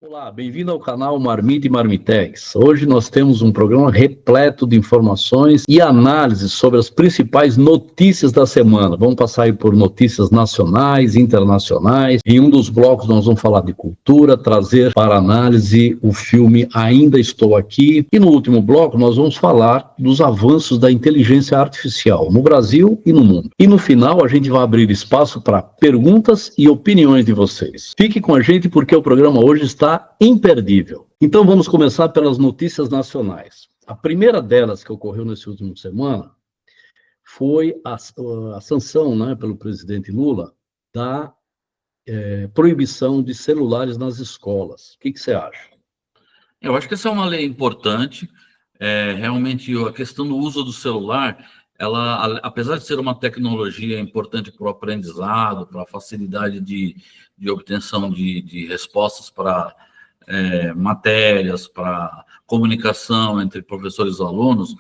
Olá, bem-vindo ao canal Marmita e Marmitex. Hoje nós temos um programa repleto de informações e análises sobre as principais notícias da semana. Vamos passar aí por notícias nacionais, internacionais. Em um dos blocos nós vamos falar de cultura, trazer para análise o filme Ainda Estou Aqui. E no último bloco nós vamos falar dos avanços da inteligência artificial no Brasil e no mundo. E no final a gente vai abrir espaço para perguntas e opiniões de vocês. Fique com a gente porque o programa hoje está imperdível. Então vamos começar pelas notícias nacionais. A primeira delas que ocorreu nesse último semana foi a sanção, né, pelo presidente Lula da proibição de celulares nas escolas. O que você acha? Eu acho que essa é uma lei importante. Realmente, a questão do uso do celular, apesar de ser uma tecnologia importante para o aprendizado, para a facilidade de obtenção de respostas para matérias, para comunicação entre professores e alunos,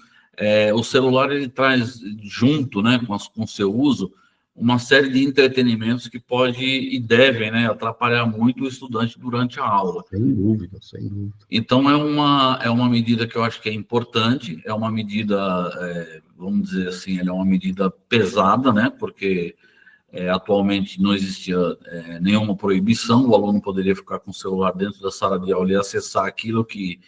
o celular ele traz junto, né, com o seu uso, uma série de entretenimentos que pode e devem, né, atrapalhar muito o estudante durante a aula. Sem dúvida, sem dúvida. Então, é uma medida que eu acho que é importante, é uma medida, vamos dizer assim, ela é uma medida pesada, né, porque atualmente não existia nenhuma proibição, o aluno poderia ficar com o celular dentro da sala de aula e acessar aquilo que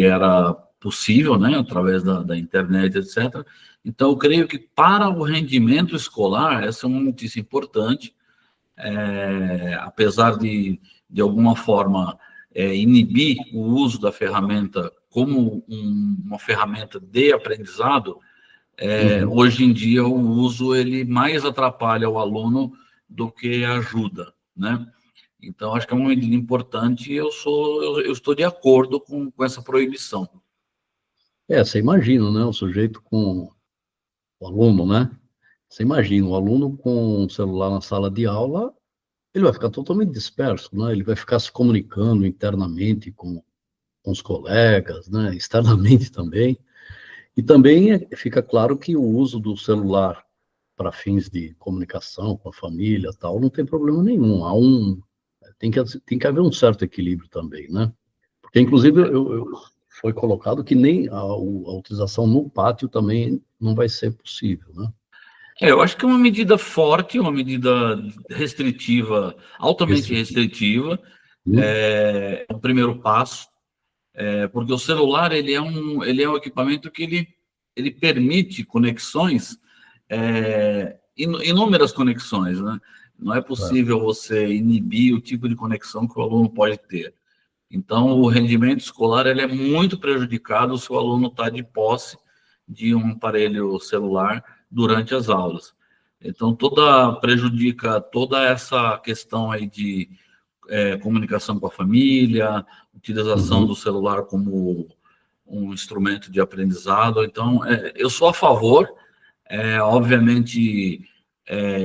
era possível, né, através da internet, etc. Então, eu creio que para o rendimento escolar, essa é uma notícia importante, apesar de alguma forma, inibir o uso da ferramenta como uma ferramenta de aprendizado, hoje em dia o uso ele mais atrapalha o aluno do que ajuda, né? Então, acho que é uma medida importante e eu estou de acordo com essa proibição. Você imagina, né, o sujeito com o aluno, né? Você imagina, o aluno com o celular na sala de aula, ele vai ficar totalmente disperso, né? Ele vai ficar se comunicando internamente com os colegas, né? Externamente também. E também fica claro que o uso do celular para fins de comunicação com a família, tal, não tem problema nenhum. Tem que haver um certo equilíbrio também, né? Porque, inclusive, foi colocado que nem a utilização no pátio também não vai ser possível, né? Eu acho que é uma medida forte, uma medida restritiva, altamente restritiva, é o primeiro passo, porque o celular ele é um equipamento que ele permite conexões, inúmeras conexões, né? Não é possível você inibir o tipo de conexão que o aluno pode ter. Então, o rendimento escolar ele é muito prejudicado se o aluno está de posse de um aparelho celular durante as aulas. Então, prejudica toda essa questão aí de comunicação com a família, utilização do celular como um instrumento de aprendizado. Então, eu sou a favor. Obviamente,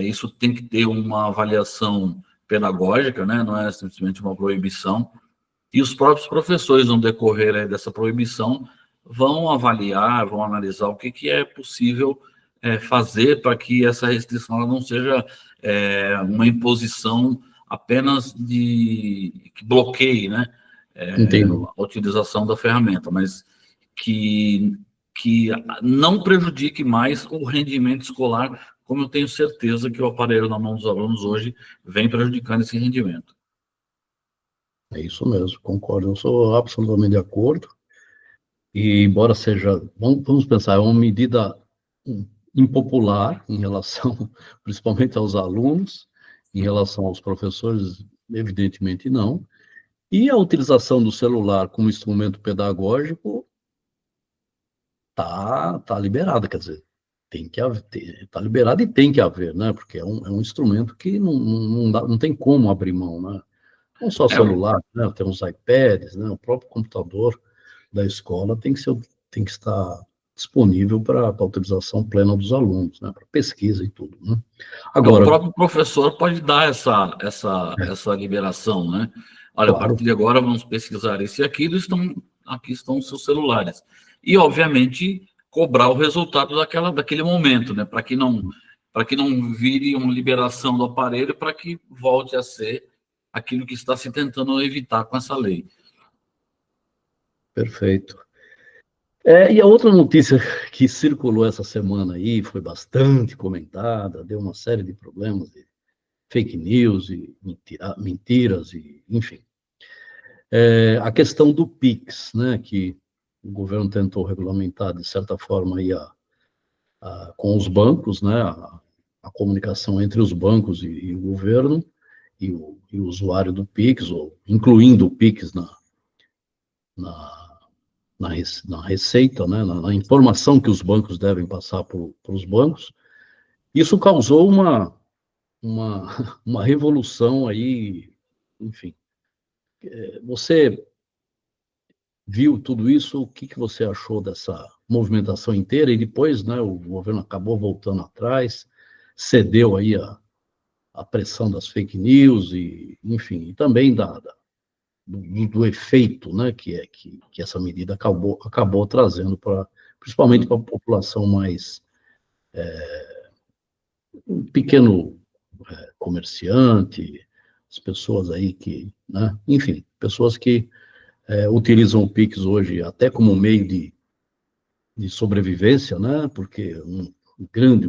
isso tem que ter uma avaliação pedagógica, né? Não é simplesmente uma proibição. E os próprios professores, no decorrer dessa proibição, vão avaliar, vão analisar o que é possível fazer para que essa restrição ela não seja uma imposição apenas que bloqueie, né, a utilização da ferramenta, mas que não prejudique mais o rendimento escolar, como eu tenho certeza que o aparelho na mão dos alunos hoje vem prejudicando esse rendimento. É isso mesmo, concordo. Eu sou absolutamente de acordo. E, embora seja, vamos pensar, é uma medida impopular em relação, principalmente aos alunos, em relação aos professores, evidentemente não. E a utilização do celular como instrumento pedagógico tá liberada, quer dizer, tem que haver, tá liberado e tem que haver, né? Porque é um instrumento que não tem como abrir mão, né? Não só celular, né? Tem os iPads, né? O próprio computador da escola tem que estar disponível para a utilização plena dos alunos, né? Para pesquisa e tudo, né? Agora, o próprio professor pode dar essa liberação, né? Olha, claro. A partir de agora vamos pesquisar isso e aquilo, aqui estão os seus celulares. E, obviamente, cobrar o resultado daquele momento, né? Para que não vire uma liberação do aparelho, para que volte a ser aquilo que está se tentando evitar com essa lei. Perfeito. E a outra notícia que circulou essa semana aí, foi bastante comentada, deu uma série de problemas, de fake news e mentiras, e, enfim. A questão do PIX, né, que o governo tentou regulamentar, de certa forma, aí com os bancos, né, a comunicação entre os bancos e o governo, e o usuário do PIX, ou incluindo o PIX na receita, né, na informação que os bancos devem passar para os bancos. Isso causou uma revolução aí, enfim. Você viu tudo isso, o que você achou dessa movimentação inteira? E depois, né, o governo acabou voltando atrás, cedeu aí a pressão das fake news, e, enfim, e também do efeito, né, que essa medida acabou trazendo, principalmente para a população mais um pequeno comerciante, as pessoas aí que, né, enfim, pessoas que utilizam o Pix hoje até como meio de sobrevivência, né, porque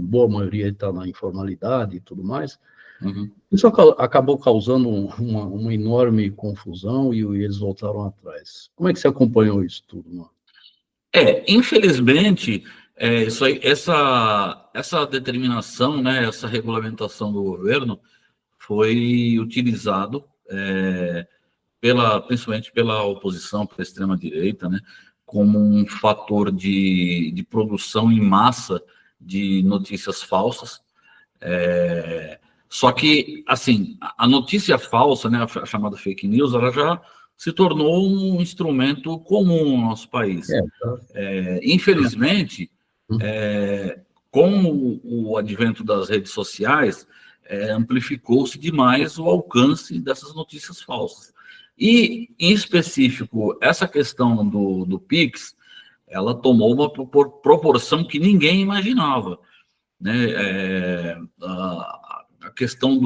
boa maioria está na informalidade e tudo mais. Uhum. Isso acabou causando uma enorme confusão, e eles voltaram atrás. Como é que você acompanhou isso tudo, mano? Infelizmente, isso aí, essa determinação, né, essa regulamentação do governo foi utilizado principalmente pela oposição, pela extrema-direita, né, como um fator de produção em massa de notícias falsas. Só que, assim, a notícia falsa, né, a chamada fake news, ela já se tornou um instrumento comum no nosso país. Infelizmente, com o advento das redes sociais, amplificou-se demais o alcance dessas notícias falsas. E, em específico, essa questão do Pix, ela tomou uma proporção que ninguém imaginava, né? A questão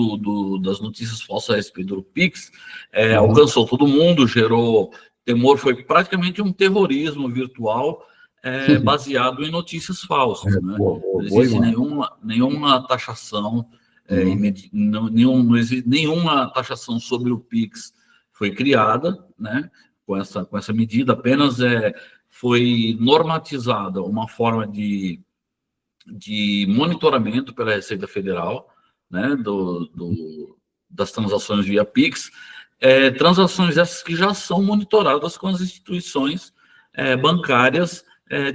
das notícias falsas a respeito do Pix alcançou todo mundo, gerou temor, foi praticamente um terrorismo virtual baseado em notícias falsas, né? Não existe nenhuma taxação, não existe nenhuma taxação sobre o Pix foi criada, né, com essa medida, apenas foi normatizada uma forma de monitoramento pela Receita Federal, né, das transações via Pix, transações essas que já são monitoradas com as instituições bancárias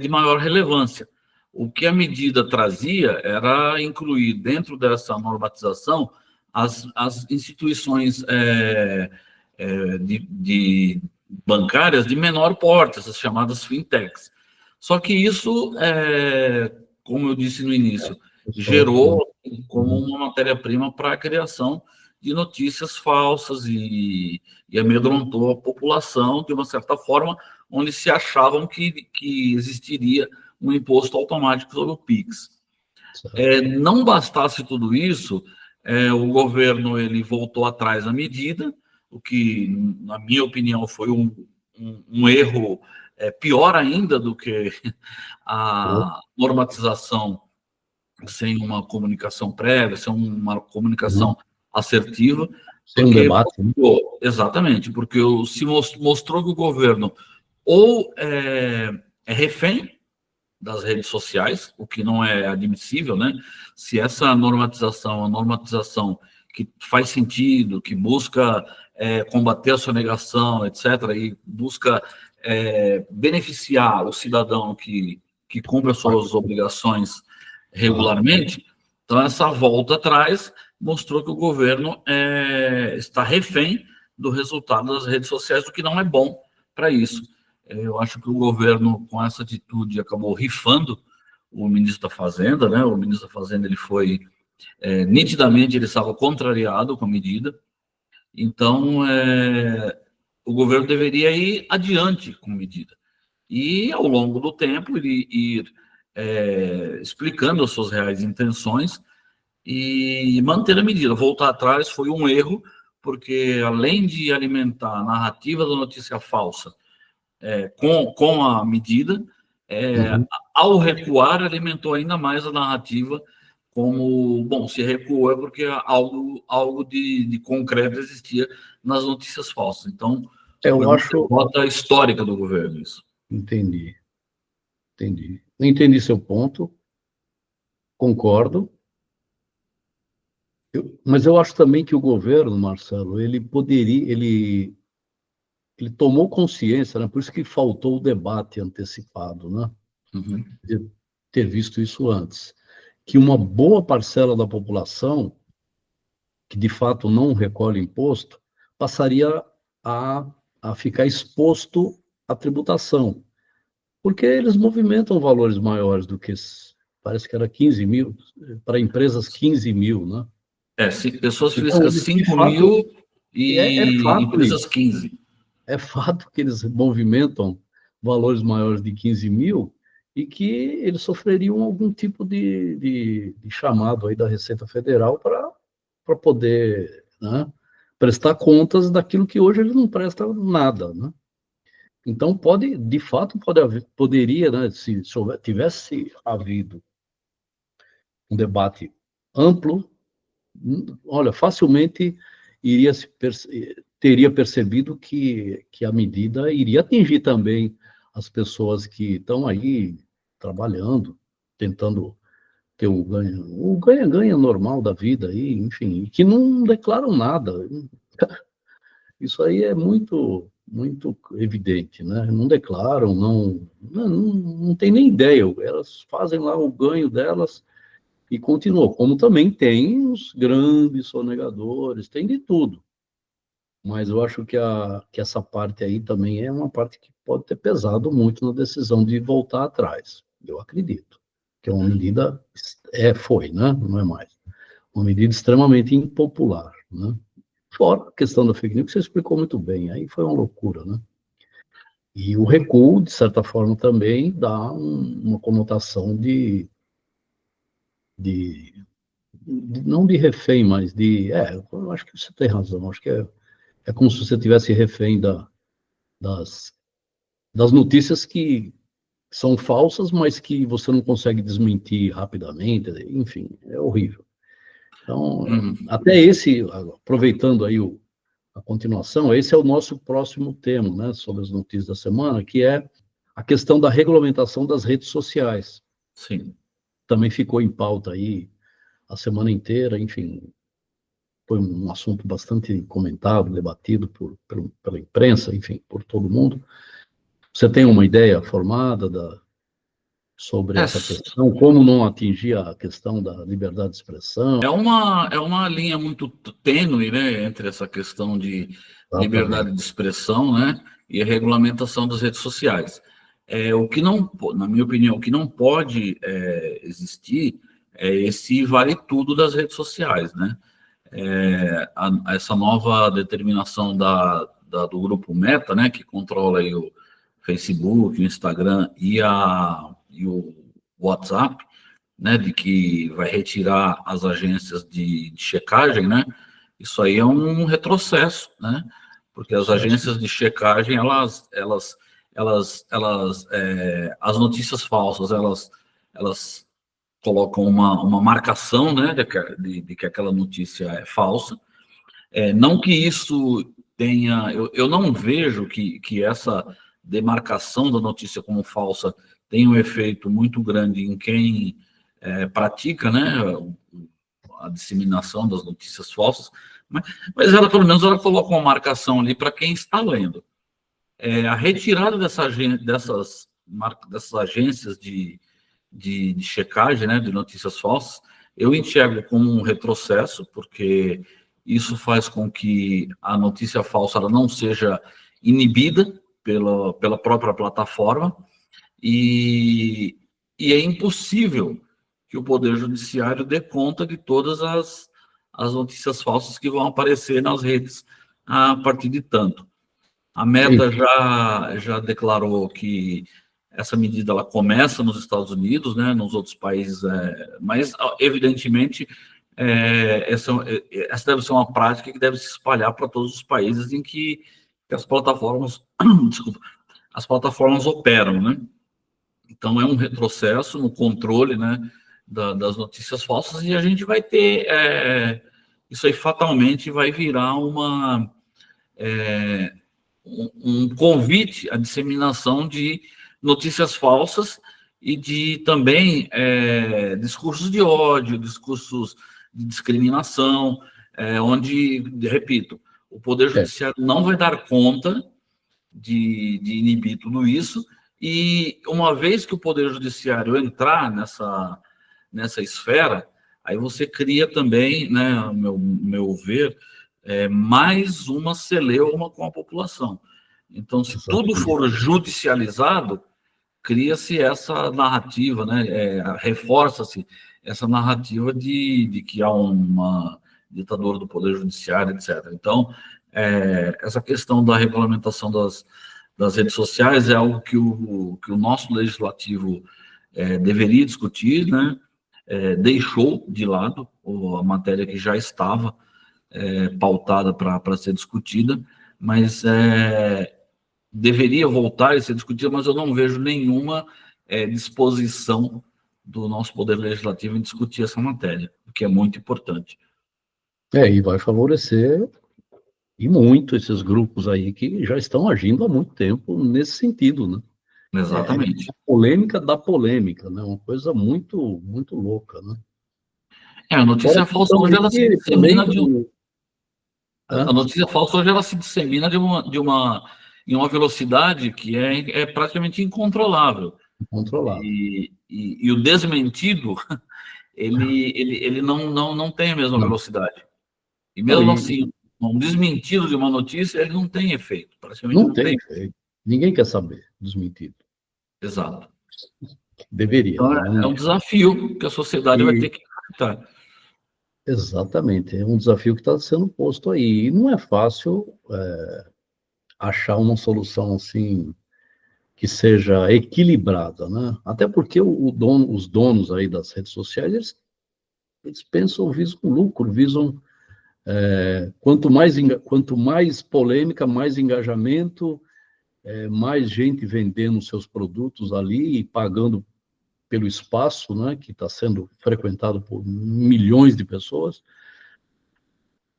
de maior relevância. O que a medida trazia era incluir dentro dessa normatização as instituições bancárias de menor porte, essas chamadas fintechs. Só que isso, como eu disse no início, gerou como uma matéria-prima para a criação de notícias falsas e amedrontou a população de uma certa forma, onde se achavam que existiria um imposto automático sobre o Pix. Não bastasse tudo isso, o governo ele voltou atrás da medida, o que, na minha opinião, foi um erro pior ainda do que a normatização sem uma comunicação prévia, sem uma comunicação assertiva. Sem um debate. Exatamente, porque se mostrou que o governo ou é refém das redes sociais, o que não é admissível, né? Se essa normatização é uma normatização que faz sentido, que busca combater a sonegação, etc., e busca beneficiar o cidadão que cumpre as suas obrigações regularmente, então essa volta atrás mostrou que o governo está refém do resultado das redes sociais, o que não é bom para isso. Eu acho que o governo, com essa atitude, acabou rifando o ministro da Fazenda, né? O ministro da Fazenda, ele foi, nitidamente, ele estava contrariado com a medida. Então, o governo deveria ir adiante com a medida. E, ao longo do tempo, ele ir explicando as suas reais intenções e manter a medida. Voltar atrás foi um erro, porque além de alimentar a narrativa da notícia falsa com a medida, ao recuar, alimentou ainda mais a narrativa como, bom, se recuou é porque algo de concreto existia nas notícias falsas. Então, foi uma derrota histórica do governo isso. Entendi. Entendi seu ponto, concordo. Mas eu acho também que o governo, Marcelo, ele tomou consciência, né? Por isso que faltou o debate antecipado, né? De ter visto isso antes, que uma boa parcela da população que de fato não recolhe imposto passaria a ficar exposto à tributação, porque eles movimentam valores maiores do que, parece que era 15 mil, para empresas 15 mil, né? Pessoas físicas 5 mil e empresas 15. É fato que eles movimentam valores maiores de 15 mil e que eles sofreriam algum tipo de chamado aí da Receita Federal para poder, né, prestar contas daquilo que hoje eles não prestam nada, né? Então, de fato, poderia, né, se tivesse havido um debate amplo, olha, facilmente teria percebido que a medida iria atingir também as pessoas que estão aí trabalhando, tentando ter o ganha-ganha normal da vida aí, enfim, que não declaram nada. Isso aí é muito evidente, né? Não declaram, não tem nem ideia. Elas fazem lá o ganho delas e continuam. Como também tem os grandes sonegadores, tem de tudo. Mas eu acho que essa parte aí também é uma parte que pode ter pesado muito na decisão de voltar atrás. Eu acredito que é uma medida, foi, né? Não é mais. Uma medida extremamente impopular, né? Fora a questão da fake news, que você explicou muito bem, aí foi uma loucura, né? E o recuo, de certa forma, também dá uma conotação não de refém, mas eu acho que você tem razão, acho que é como se você tivesse refém das notícias que são falsas, mas que você não consegue desmentir rapidamente, enfim, é horrível. Então, até aproveitando aí a continuação, esse é o nosso próximo tema, né, sobre as notícias da semana, que é a questão da regulamentação das redes sociais. Sim. Também ficou em pauta aí a semana inteira, enfim, foi um assunto bastante comentado, debatido pela imprensa, enfim, por todo mundo. Você tem uma ideia formada sobre essa questão? Como não atingir a questão da liberdade de expressão? É uma linha muito tênue, né, entre essa questão de liberdade de expressão, né, e a regulamentação das redes sociais. O que não, na minha opinião, o que não pode existir é esse vale tudo das redes sociais, né? Essa nova determinação do grupo Meta, né, que controla aí o Facebook, o Instagram e o WhatsApp, né, de que vai retirar as agências de checagem, né? Isso aí é um retrocesso, né? Porque as agências de checagem, as notícias falsas, elas colocam uma marcação, né, de que aquela notícia é falsa. Não que isso tenha... Eu não vejo que essa demarcação da notícia como falsa tem um efeito muito grande em quem pratica, né, a disseminação das notícias falsas, mas ela, pelo menos, ela coloca uma marcação ali para quem está lendo. A retirada dessas agências de checagem, né, de notícias falsas, eu enxergo como um retrocesso, porque isso faz com que a notícia falsa ela não seja inibida pela própria plataforma, e é impossível que o Poder Judiciário dê conta de todas as notícias falsas que vão aparecer nas redes a partir de tanto. A Meta já declarou que essa medida ela começa nos Estados Unidos, né, nos outros países, mas evidentemente essa deve ser uma prática que deve se espalhar para todos os países em que as plataformas, desculpa, as plataformas operam, né? Então, é um retrocesso no controle, né, das notícias falsas, e a gente vai ter, isso aí fatalmente vai virar um convite à disseminação de notícias falsas e de também discursos de ódio, discursos de discriminação, onde, repito, o Poder Judiciário não vai dar conta de inibir tudo isso, e uma vez que o Poder Judiciário entrar nessa esfera, aí você cria também, né, meu ver, mais uma celeuma com a população. Então, se tudo for judicializado, cria-se essa narrativa, né, reforça-se essa narrativa de que há uma ditadura do Poder Judiciário, etc. Então, essa questão da regulamentação das redes sociais é algo que o nosso legislativo deveria discutir, né? Deixou de lado a matéria que já estava pautada para ser discutida, mas deveria voltar a ser discutida, mas eu não vejo nenhuma disposição do nosso Poder Legislativo em discutir essa matéria, o que é muito importante. E vai favorecer e muito esses grupos aí que já estão agindo há muito tempo nesse sentido, né? Exatamente. A polêmica da polêmica, né? Uma coisa muito, muito louca, né? A notícia falsa hoje ela se dissemina a notícia falsa hoje ela se dissemina em uma velocidade que é praticamente incontrolável. Incontrolável. E o desmentido ele não tem a mesma velocidade. E mesmo assim, um desmentido de uma notícia, ele não tem efeito. Praticamente não tem efeito. Ninguém quer saber desmentido. Exato. Deveria. Então, é um desafio que a sociedade vai ter que enfrentar. Exatamente. É um desafio que está sendo posto aí. E não é fácil achar uma solução assim que seja equilibrada, né? Até porque os donos aí das redes sociais, eles pensam, visam lucro, visam quanto mais polêmica, mais engajamento, mais gente vendendo seus produtos ali e pagando pelo espaço, né, que está sendo frequentado por milhões de pessoas,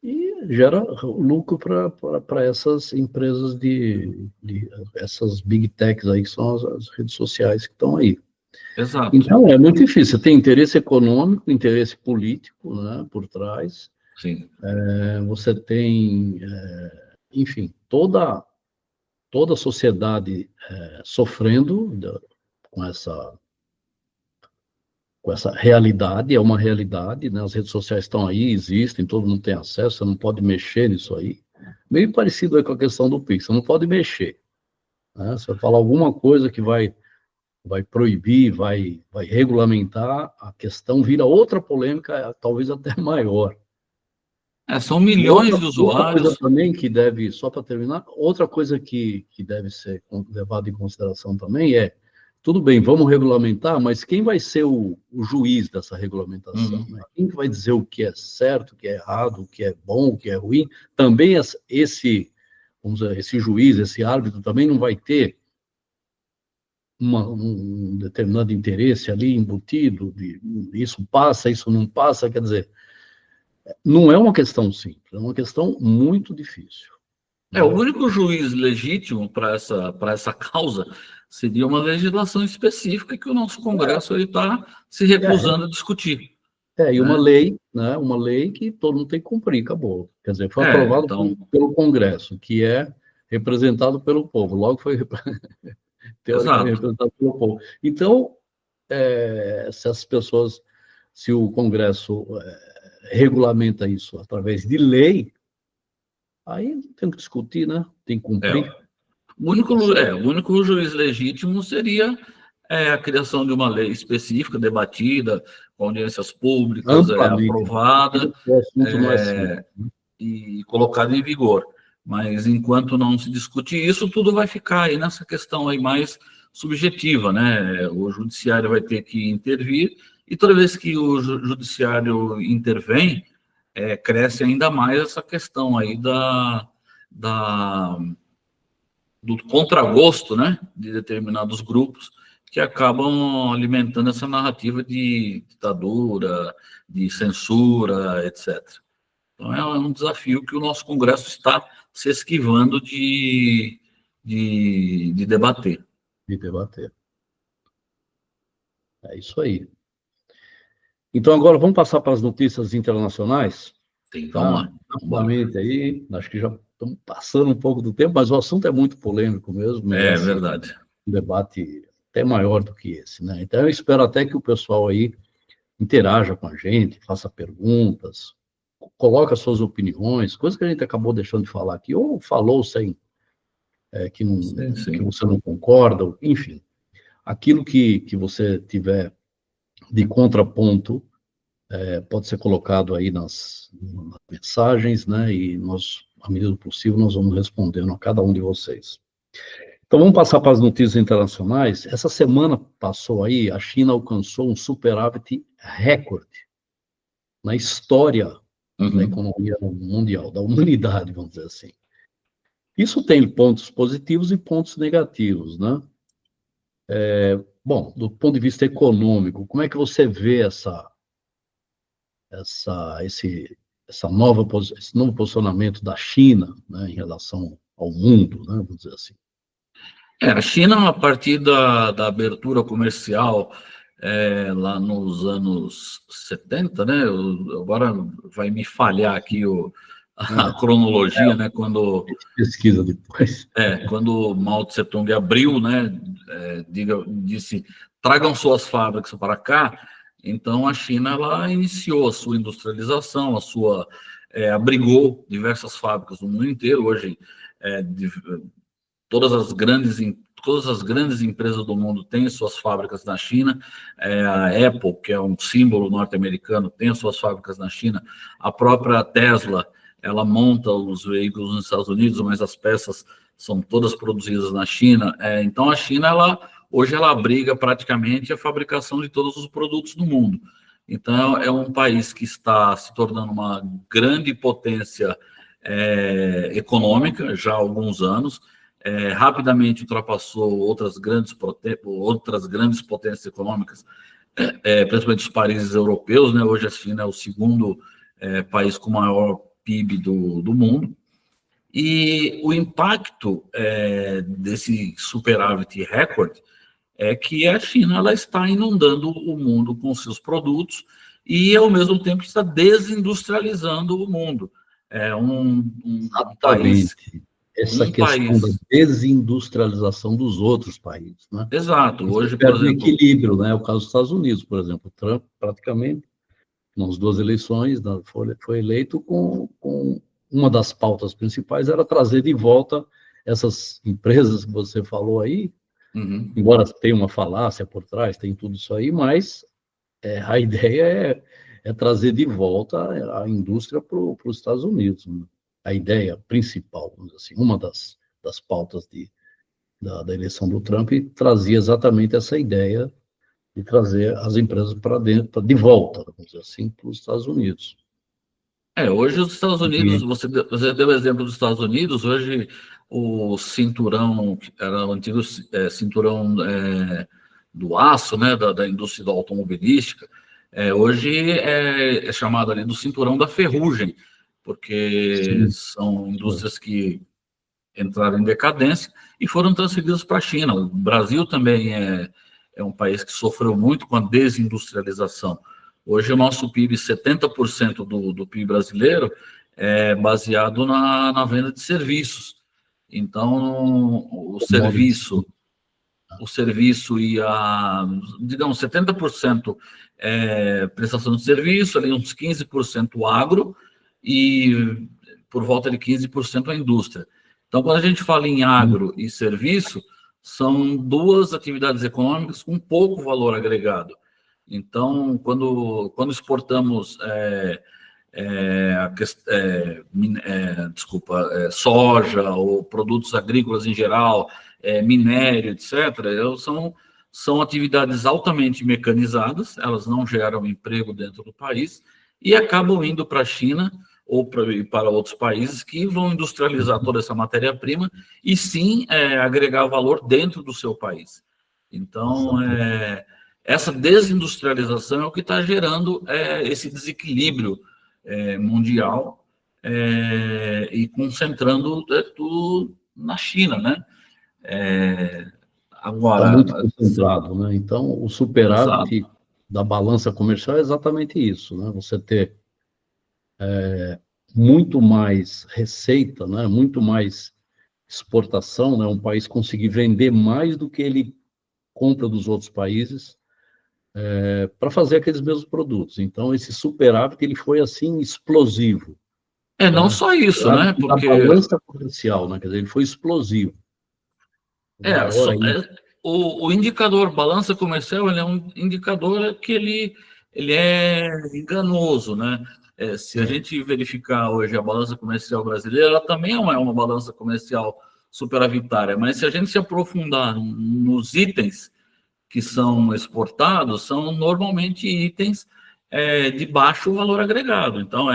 e gera lucro para essas empresas essas big techs aí, que são as redes sociais que estão aí. Exato. Então, é muito difícil. Tem interesse econômico, interesse político, né, por trás. Sim. Você tem, enfim, toda a sociedade sofrendo com essa realidade, é uma realidade, né? As redes sociais estão aí, existem, todo mundo tem acesso, você não pode mexer nisso aí. Meio parecido aí com a questão do Pix, você não pode mexer, né? Se você falar alguma coisa que vai proibir, vai regulamentar, a questão vira outra polêmica, talvez até maior. São milhões de usuários. Outra coisa também que deve, só para terminar, outra coisa que deve ser levada em consideração também tudo bem, vamos regulamentar, mas quem vai ser o juiz dessa regulamentação? Né? Quem vai dizer o que é certo, o que é errado, o que é bom, o que é ruim? Também vamos dizer, esse juiz, esse árbitro, também não vai ter um determinado interesse ali embutido, isso passa, isso não passa, quer dizer, não é uma questão simples, é uma questão muito difícil. O único juiz legítimo para essa causa seria uma legislação específica que o nosso Congresso está se recusando a discutir. E uma lei, né? Uma lei que todo mundo tem que cumprir, acabou. Quer dizer, foi aprovado pelo Congresso, que é representado pelo povo, logo foi teoricamente representado pelo povo. Então, se o Congresso regulamenta isso através de lei, aí tem que discutir, né? Tem que cumprir. O único juiz legítimo seria a criação de uma lei específica, debatida, com audiências públicas, aprovada e colocada em vigor. Mas enquanto não se discutir isso, tudo vai ficar aí nessa questão aí mais subjetiva, né? O judiciário vai ter que intervir E toda vez que o judiciário intervém, cresce ainda mais essa questão aí do contragosto, né, de determinados grupos que acabam alimentando essa narrativa de ditadura, de censura, etc. Então, é um desafio que o nosso Congresso está se esquivando de debater. De debater. É isso aí. Então, agora vamos passar para as notícias internacionais. Sim, Tá? vamos lá. Rapidamente aí, acho que já estamos passando um pouco do tempo, mas o assunto é muito polêmico mesmo, É merece verdade. um debate até maior do que esse, né? Então, eu espero até que o pessoal aí interaja com a gente, faça perguntas, coloque as suas opiniões, coisas que a gente acabou deixando de falar aqui, ou falou sem que você não concorda, enfim. Aquilo que você tiver de contraponto pode ser colocado aí nas mensagens, né? E nós, à medida do possível, nós vamos respondendo a cada um de vocês. Então, vamos passar para as notícias internacionais. Essa semana passou aí, a China alcançou um superávit recorde na história da economia mundial, da humanidade, vamos dizer assim. Isso tem pontos positivos e pontos negativos, né? Bom, do ponto de vista econômico, como é que você vê esse novo posicionamento da China, né, em relação ao mundo, né, vamos dizer assim? A China, a partir da abertura comercial lá nos anos 70, né? Agora vai me falhar aqui a cronologia, né? Quando pesquisa depois. Quando Mao Tse Tung abriu, né? Disse: tragam suas fábricas para cá. Então a China ela iniciou a sua industrialização, abrigou diversas fábricas no mundo inteiro. Hoje todas as grandes empresas do mundo têm suas fábricas na China. A Apple, que é um símbolo norte-americano, tem suas fábricas na China. A própria Tesla, ela monta os veículos nos Estados Unidos, mas as peças são todas produzidas na China. Então, a China, hoje, ela abriga praticamente a fabricação de todos os produtos do mundo. Então, é um país que está se tornando uma grande potência econômica já há alguns anos. Rapidamente ultrapassou outras grandes potências econômicas, principalmente os países europeus, né? Hoje a China é o segundo país com maior PIB do mundo. E o impacto desse superávit recorde é que a China ela está inundando o mundo com seus produtos e, ao mesmo tempo, está desindustrializando o mundo. É um país... Essa questão da desindustrialização dos outros países, né? Exato. Hoje, por exemplo... equilíbrio, né? O caso dos Estados Unidos, por exemplo. O Trump, praticamente, nas duas eleições, foi eleito com uma das pautas principais era trazer de volta essas empresas que você falou aí, embora tenha uma falácia por trás, tem tudo isso aí, mas a ideia é trazer de volta a indústria para os Estados Unidos, né? A ideia principal, vamos dizer assim, uma das pautas da eleição do Trump trazia exatamente essa ideia de trazer as empresas para dentro, de volta, vamos dizer assim, para os Estados Unidos. Hoje os Estados Unidos, você deu o exemplo dos Estados Unidos, hoje o cinturão, que era o antigo cinturão do aço, né, da indústria da automobilística, hoje é chamado ali do cinturão da ferrugem, porque são indústrias que entraram em decadência e foram transferidas para a China. O Brasil também é um país que sofreu muito com a desindustrialização. Hoje, o nosso PIB, 70% do PIB brasileiro, é baseado na venda de serviços. Então, o serviço digamos, 70% prestação de serviço, ali uns 15% agro e por volta de 15% a indústria. Então, quando a gente fala em agro e serviço, são duas atividades econômicas com pouco valor agregado. Então, quando exportamos soja ou produtos agrícolas em geral, minério, etc., são atividades altamente mecanizadas, elas não geram emprego dentro do país e acabam indo para a China ou para outros países que vão industrializar toda essa matéria-prima e sim agregar valor dentro do seu país. Então, essa desindustrialização é o que está gerando esse desequilíbrio mundial e concentrando tudo na China, né? Está Agora, muito concentrado, né? Então, o superávit exato. da balança comercial é exatamente isso, né? Você ter muito mais receita, né? Muito mais exportação, né? Um país conseguir vender mais do que ele compra dos outros países para fazer aqueles mesmos produtos. Então, esse superávit ele foi assim explosivo, Não né? só isso, né? Da Porque balança comercial, né? Quer dizer, ele foi explosivo. O maior aí. o indicador balança comercial ele é um indicador que ele é enganoso, né? Se a gente verificar hoje a balança comercial brasileira, ela também é uma balança comercial superavitária, mas se a gente se aprofundar nos itens que são exportados, são normalmente itens de baixo valor agregado. Então,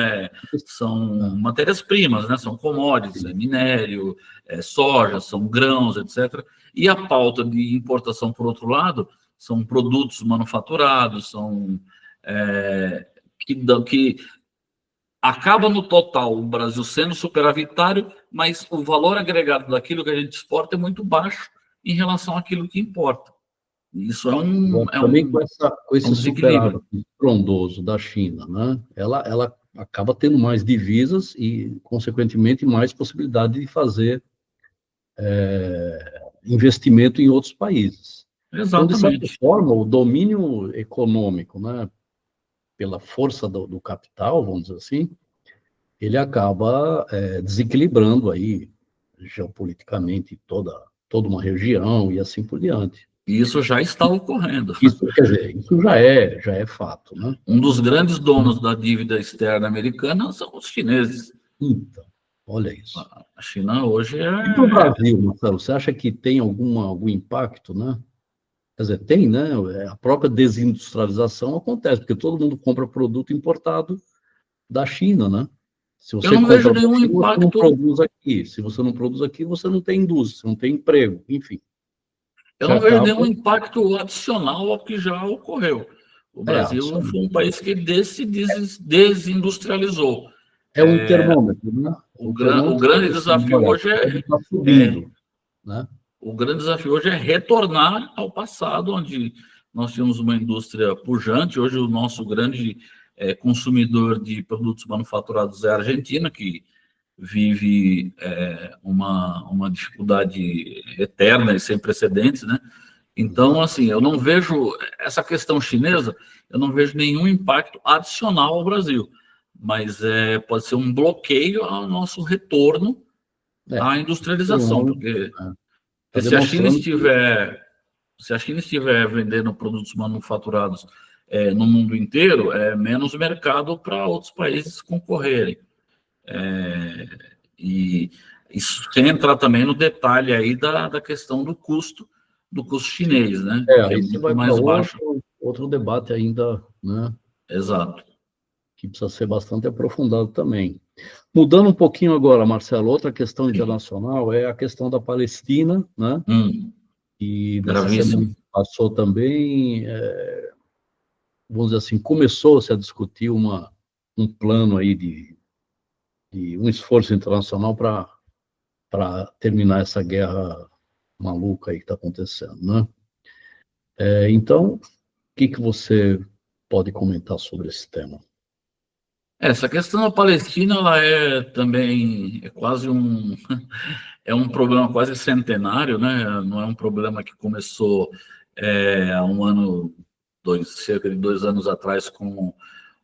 são matérias-primas, né? São commodities, minério, soja, são grãos, etc. E a pauta de importação, por outro lado, são produtos manufaturados, são que acaba no total o Brasil sendo superavitário, mas o valor agregado daquilo que a gente exporta é muito baixo em relação àquilo que importa. Isso Também com é um esse desequilíbrio. superávit estrondoso da China, né? Ela acaba tendo mais divisas e, consequentemente, mais possibilidade de fazer investimento em outros países. Então, de certa Exatamente. forma, o domínio econômico, né, pela força do capital, vamos dizer assim, ele acaba desequilibrando aí geopoliticamente toda uma região e assim por diante. E isso já está ocorrendo. Isso, quer dizer, isso já é fato, né? Um dos grandes donos da dívida externa americana são os chineses. Então, olha isso. A China hoje E para o Brasil, Marcelo, você acha que tem algum impacto, né? Quer dizer, tem, né? A própria desindustrialização acontece, porque todo mundo compra produto importado da China, né? Se Eu você não vejo compra da nenhum China, você não impacto. produz aqui. Se você não produz aqui, você não tem indústria, você não tem emprego, enfim. Eu Você não vejo acaba. nenhum impacto adicional ao que já ocorreu. O Brasil foi um país que se desindustrializou. É um termômetro, né? O O termômetro grande está assim, desafio olha, hoje ele está subindo, né? o grande desafio hoje é retornar ao passado, onde nós tínhamos uma indústria pujante. Hoje o nosso grande consumidor de produtos manufaturados é a Argentina, que vive uma dificuldade eterna e sem precedentes, né? Então, assim, eu não vejo essa questão chinesa, eu não vejo nenhum impacto adicional ao Brasil, mas pode ser um bloqueio ao nosso retorno à industrialização, porque Está se a China demonstrando que estiver vendendo produtos manufaturados no mundo inteiro, é menos mercado para outros países concorrerem. E isso sem entrar também no detalhe aí da questão do custo chinês, né? Que é aí você muito vai para mais baixo. outro debate ainda, né? Exato. Que precisa ser bastante aprofundado também. Mudando um pouquinho agora, Marcelo, outra questão Sim. internacional é a questão da Palestina, né? E nessa semana Gravíssimo. que passou também, vamos dizer assim, começou-se a discutir um plano aí de um esforço internacional para terminar essa guerra maluca aí que está acontecendo, né? Então, o que você pode comentar sobre esse tema? Essa questão da Palestina, ela também quase é um problema quase centenário, né? Não é um problema que começou há um ano, cerca de 2 anos atrás com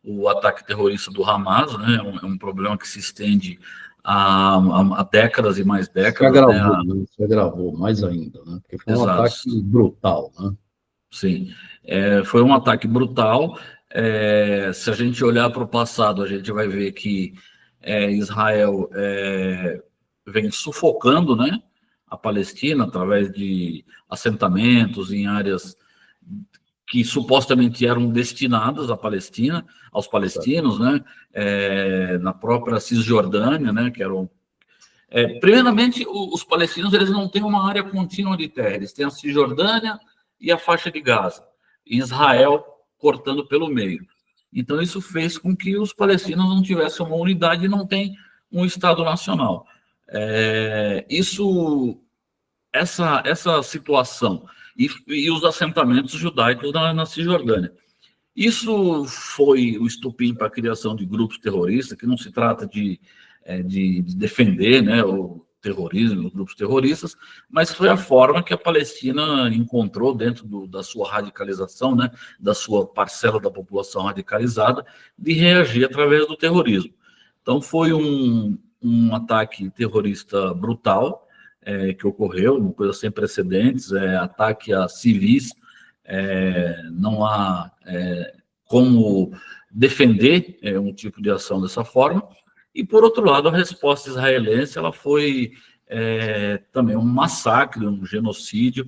o ataque terrorista do Hamas, né? É um problema que se estende há décadas e mais décadas, né? Se agravou mais ainda, né? Porque foi um Exato. ataque brutal, né? Sim, foi um ataque brutal. Se a gente olhar para o passado, a gente vai ver que Israel vem sufocando, né, a Palestina através de assentamentos em áreas que supostamente eram destinadas à Palestina, aos palestinos, né? Na própria Cisjordânia, né? Que eram primeiramente, os palestinos eles não têm uma área contínua de terra, eles têm a Cisjordânia e a faixa de Gaza, e Israel cortando pelo meio. Então, isso fez com que os palestinos não tivessem uma unidade e não tem um Estado nacional. Essa situação e os assentamentos judaicos na Cisjordânia. Isso foi o estupim para a criação de grupos terroristas, que não se trata de defender, né, o terrorismo, os grupos terroristas, mas foi a forma que a Palestina encontrou dentro da sua radicalização, né, da sua parcela da população radicalizada, de reagir através do terrorismo. Então, foi um ataque terrorista brutal que ocorreu, uma coisa sem precedentes, ataque a civis, não há como defender um tipo de ação dessa forma. E, por outro lado, a resposta israelense ela foi também um massacre, um genocídio.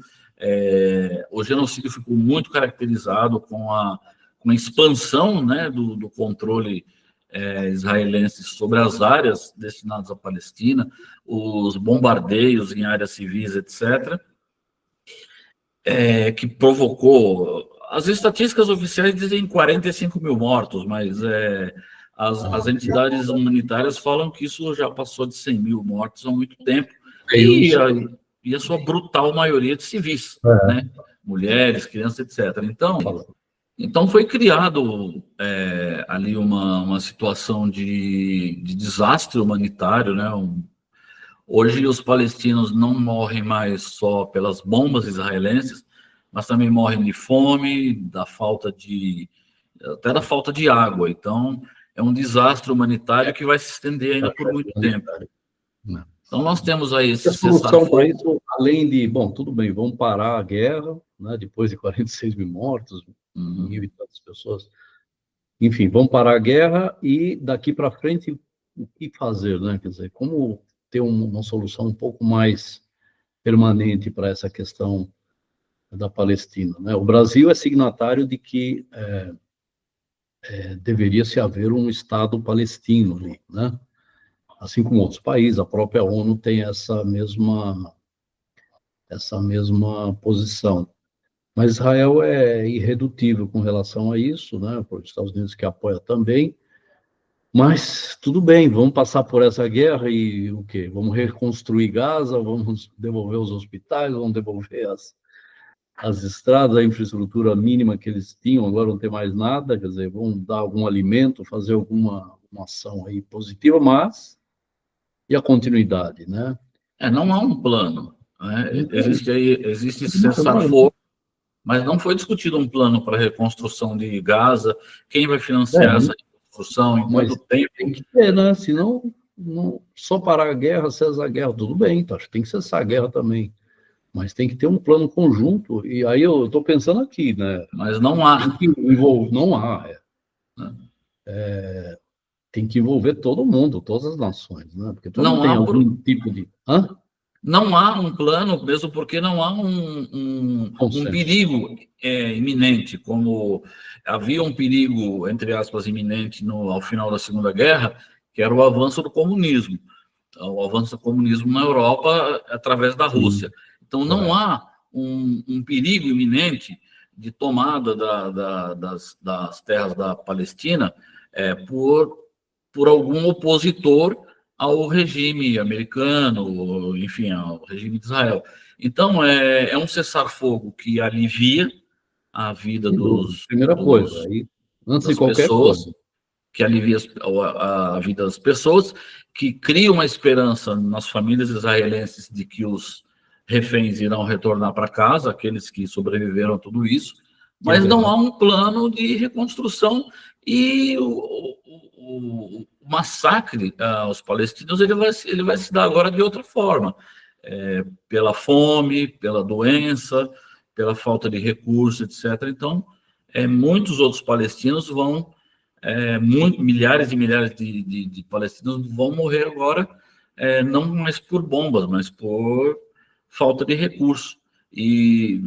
O genocídio ficou muito caracterizado com a expansão, né, do controle israelense sobre as áreas destinadas à Palestina, os bombardeios em áreas civis, etc., que provocou... As estatísticas oficiais dizem 45 mil mortos, mas as entidades humanitárias falam que isso já passou de 100 mil mortos há muito tempo, e a sua brutal maioria de civis, né? Mulheres, crianças, etc. Então foi criado ali uma situação de desastre humanitário, né? Hoje os palestinos não morrem mais só pelas bombas israelenses, mas também morrem de fome, até da falta de água. Então, é um desastre humanitário que vai se estender ainda por muito tempo. Então, nós temos aí esse solução para isso, além de, bom, tudo bem, vamos parar a guerra, né, depois de 46 mil mortos, 1.000 e tantas pessoas. Enfim, vamos parar a guerra e daqui para frente o que fazer, né? Quer dizer, como ter uma solução um pouco mais permanente para essa questão da Palestina, né? O Brasil é signatário de que deveria se haver um Estado palestino ali, né? Assim como outros países, a própria ONU tem essa mesma posição. Mas Israel é irredutível com relação a isso, né? Os Estados Unidos que apoia também. Mas tudo bem, vamos passar por essa guerra e o quê? Vamos reconstruir Gaza, vamos devolver os hospitais, vamos devolver as estradas, a infraestrutura mínima que eles tinham, agora não tem mais nada, quer dizer, vão dar algum alimento, fazer alguma uma ação aí positiva, mas e a continuidade, né? Não há um plano, né? Existe cessar-fogo, mas não foi discutido um plano para a reconstrução de Gaza, quem vai financiar essa reconstrução, em quanto tempo? Tem que ter, né? Senão, só parar a guerra, cessar a guerra, tudo bem, tá? Tem que cessar a guerra também. Mas tem que ter um plano conjunto, e aí eu estou pensando aqui, né? Mas não há. Não há. Tem que envolver todo mundo, todas as nações, né? Porque todo mundo tem algum tipo de... Não há um plano, mesmo porque não há um perigo iminente, como havia um perigo, entre aspas, iminente ao final da Segunda Guerra, que era o avanço do comunismo. O avanço do comunismo na Europa através da Rússia. Então, não há um perigo iminente de tomada das terras da Palestina por algum opositor ao regime americano, enfim, ao regime de Israel. Então, é um cessar-fogo que alivia a vida coisa, aí, antes de qualquer coisa, que alivia a vida das pessoas, que cria uma esperança nas famílias israelenses de que os reféns irão retornar para casa, aqueles que sobreviveram a tudo isso, mas não há um plano de reconstrução, e o massacre aos palestinos ele vai se dar agora de outra forma, pela fome, pela doença, pela falta de recursos, etc. Então, muitos outros palestinos vão, milhares e milhares de palestinos vão morrer agora, não mais por bombas, mas por falta de recursos. E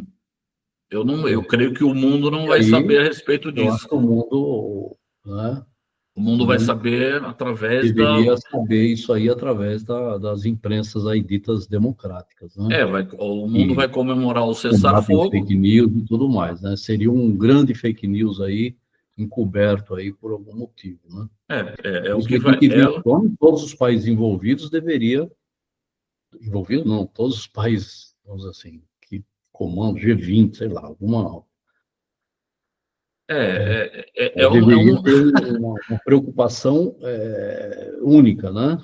eu creio que o mundo não vai saber a respeito Eu acho disso. que o mundo, né, O mundo vai saber através deveria saber isso aí através das imprensas aí ditas democráticas, né? o mundo E vai comemorar o combatem cessar-fogo. fake news e tudo mais, né? Seria um grande fake news aí, encoberto aí por algum motivo, né? É o Isso que aí tem vai. que vir à tona, todos os países envolvidos deveriam, envolvidos não, todos os países, vamos dizer assim, que comandam G20, sei lá, alguma, deveria Um, ter uma preocupação única, né?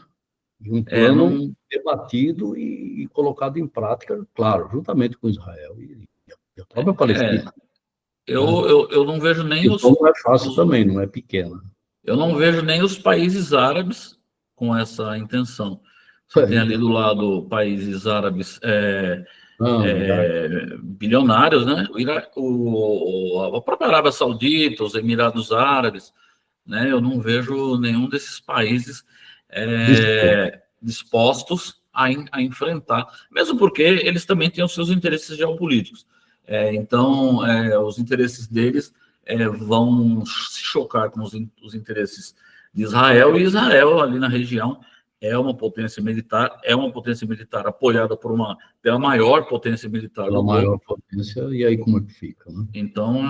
De um plano não, debatido e colocado em prática, claro, juntamente com Israel e a própria é, Palestina, né? eu não vejo nem Isso não é fácil também, não é pequena. eu não vejo nem os países árabes com essa intenção. Você tem ali do lado países árabes Não, Iraque, bilionários, né? A própria Arábia Saudita, os Emirados Árabes, né? Eu não vejo nenhum desses países dispostos a enfrentar, mesmo porque eles também têm os seus interesses geopolíticos. Então, os interesses deles vão se chocar com os interesses de Israel, e Israel, ali na região, é uma potência militar apoiada pela maior potência militar pela do globo. maior potência, e aí como é que fica, né? Então,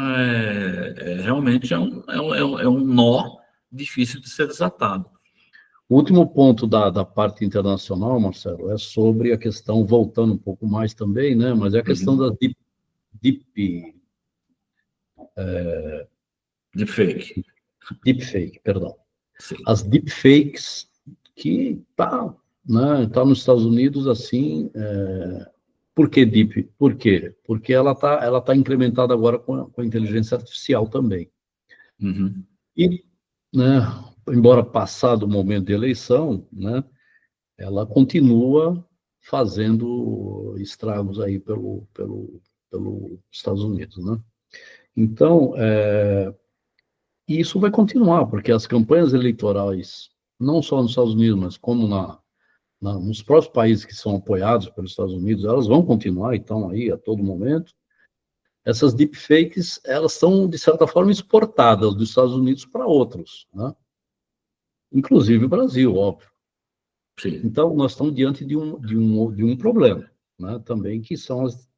realmente é um nó difícil de ser desatado. O último ponto da parte internacional, Marcelo, é sobre a questão, voltando um pouco mais também, né? Mas é a questão da deep, Deepfake. deepfake, perdão. Sim. As deepfakes que tá nos Estados Unidos assim, por que deep? Por quê? Porque ela tá incrementada agora com a inteligência artificial também. Uhum. E, né, embora passado o momento de eleição, né, ela continua fazendo estragos aí pelo Estados Unidos, né? Então, isso vai continuar, porque as campanhas eleitorais, não só nos Estados Unidos, mas como nos próprios países que são apoiados pelos Estados Unidos, elas vão continuar e estão aí a todo momento. Essas deepfakes, elas são, de certa forma, exportadas dos Estados Unidos para outros, né? Inclusive o Brasil, óbvio. Sim. Então, nós estamos diante de um problema, né? Também, que são as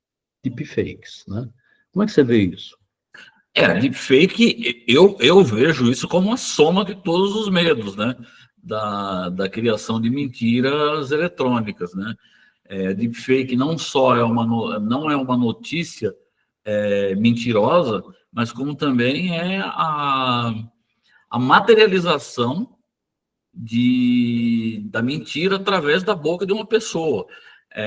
deepfakes, né? Como é que você vê isso? Deepfake, eu vejo isso como uma soma de todos os medos, né? Da criação de mentiras eletrônicas, né? Deepfake não só não é uma notícia mentirosa, mas como também é a materialização da mentira através da boca de uma pessoa.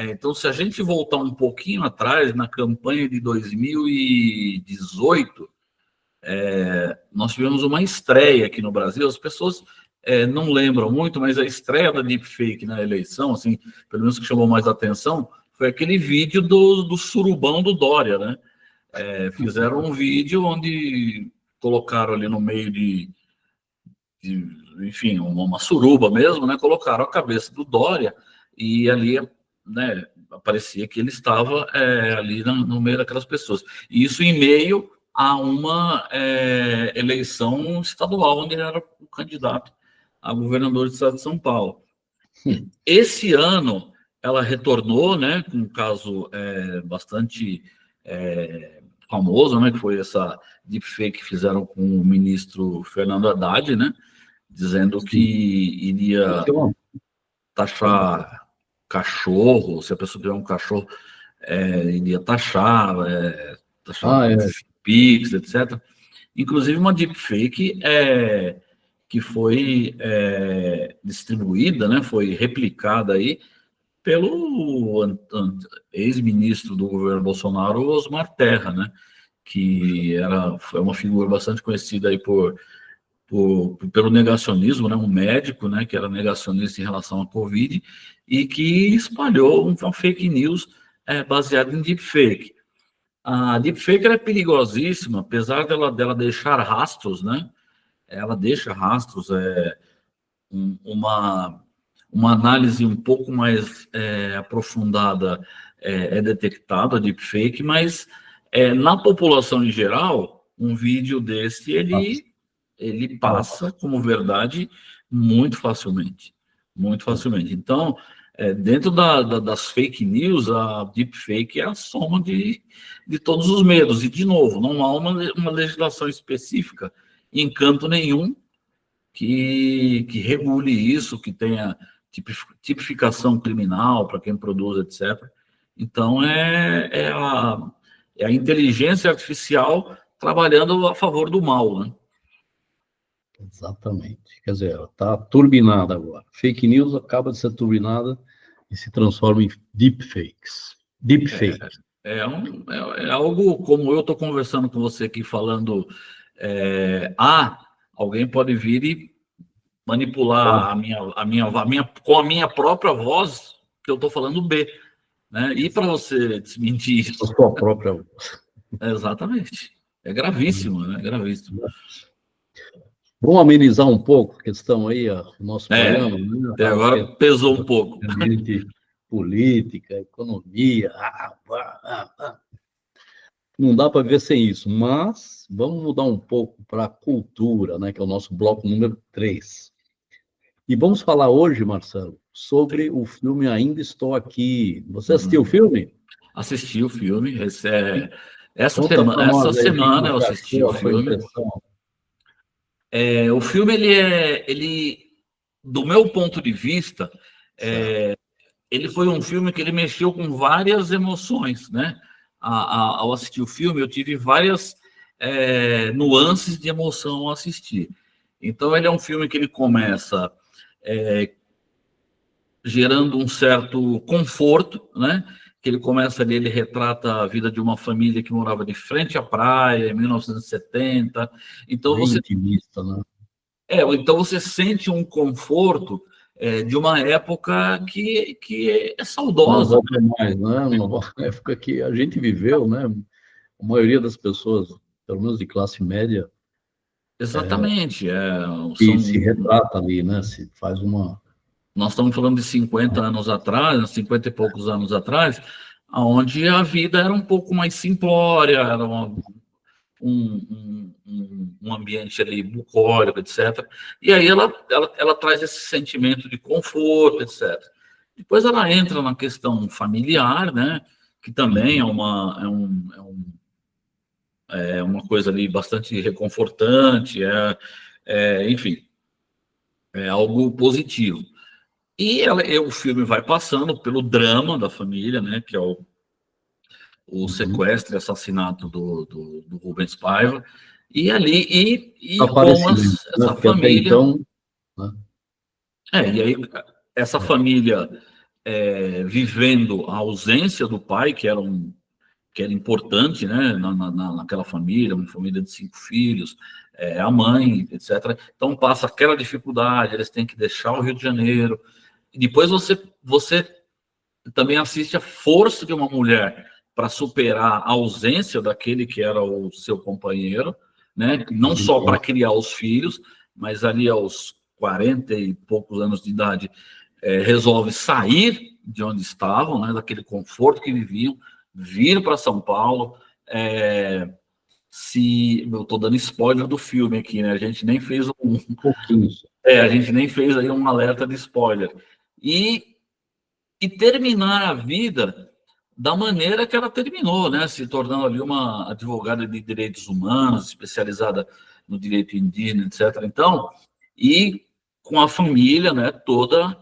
Então, se a gente voltar um pouquinho atrás, na campanha de 2018, nós tivemos uma estreia aqui no Brasil. As pessoas não lembram muito, mas a estreia da deepfake na eleição, assim, pelo menos que chamou mais atenção, foi aquele vídeo do surubão do Dória, né? Fizeram um vídeo onde colocaram ali no meio enfim, uma suruba mesmo, né? Colocaram a cabeça do Dória e ali, né, parecia que ele estava ali no meio daquelas pessoas. E isso em meio a uma eleição estadual, onde ele era o candidato a governador do estado de São Paulo. Esse ano, ela retornou, né, com um caso bastante famoso, né, que foi essa deepfake que fizeram com o ministro Fernando Haddad, né, dizendo que iria taxar cachorro, se a pessoa tiver um cachorro, iria taxar Pix, etc. Inclusive uma deepfake que foi distribuída, né, foi replicada aí pelo ex-ministro do governo Bolsonaro, Osmar Terra, né, que foi uma figura bastante conhecida aí pelo negacionismo, né, um médico, né, que era negacionista em relação à Covid e que espalhou uma fake news baseada em deepfake. A deepfake é perigosíssima, apesar dela deixar rastros, né? Ela deixa rastros, uma análise um pouco mais aprofundada detectada a deepfake, mas Na população em geral, um vídeo desse, ele passa como verdade muito facilmente. Muito facilmente. Então, dentro das fake news, a deepfake é a soma de todos os medos. E, de novo, não há uma legislação específica em canto nenhum que regule isso, que tenha tipificação criminal para quem produz, etc. Então, é a inteligência artificial trabalhando a favor do mal, né? Exatamente. Quer dizer, ela está turbinada agora. Fake news acaba de ser turbinada e se transforma em deepfakes. Deepfake. É algo como eu estou conversando com você aqui, falando alguém pode vir e manipular com a minha própria voz, que eu estou falando B, né? E para você desmentir isso? A sua própria voz. Exatamente. É gravíssimo, né? É gravíssimo. Vamos amenizar um pouco a questão aí, o nosso programa, né? Até agora pesou um pouco. Política, economia, não dá para viver sem isso, mas vamos mudar um pouco para a cultura, né, que é o nosso bloco número 3. E vamos falar hoje, Marcelo, sobre o filme Ainda Estou Aqui. Você assistiu o filme? Assisti o filme. Essa semana eu assisti o filme. O filme, ele, do meu ponto de vista, ele foi um filme que ele mexeu com várias emoções, né? Ao assistir o filme, eu tive várias nuances de emoção ao assistir. Então, ele é um filme que ele começa gerando um certo conforto, né? Que ele começa ali, ele retrata a vida de uma família que morava de frente à praia, em 1970. Então, bem intimista, né? Então você sente um conforto de uma época que é saudosa. Não volta mais, né? Uma época que a gente viveu, né? A maioria das pessoas, pelo menos de classe média, exatamente. Se retrata ali, né? Se faz uma... Nós estamos falando de 50 anos atrás, 50 e poucos anos atrás, onde a vida era um pouco mais simplória, era um ambiente ali bucólico, etc. E aí ela traz esse sentimento de conforto, etc. Depois ela entra na questão familiar, né? Que também é uma coisa ali bastante reconfortante, enfim, é algo positivo. E o filme vai passando pelo drama da família, né? Que é o sequestro e assassinato do Rubens Paiva, e ali, como essa família... Então, né? E aí, essa família vivendo a ausência do pai, que era importante, né, naquela família, uma família de 5 filhos, a mãe, etc. Então, passa aquela dificuldade, eles têm que deixar o Rio de Janeiro, e depois você também assiste a força de uma mulher para superar a ausência daquele que era o seu companheiro, né? Não só para criar os filhos, mas ali aos 40 e poucos anos de idade, resolve sair de onde estavam, né? Daquele conforto que viviam, vir para São Paulo. Eu estou dando spoiler do filme aqui, né? A gente nem fez um pouquinho. A gente nem fez aí um alerta de spoiler. E terminar a vida da maneira que ela terminou, né? Se tornando ali uma advogada de direitos humanos, especializada no direito indígena, etc. Então, e com a família, né, toda,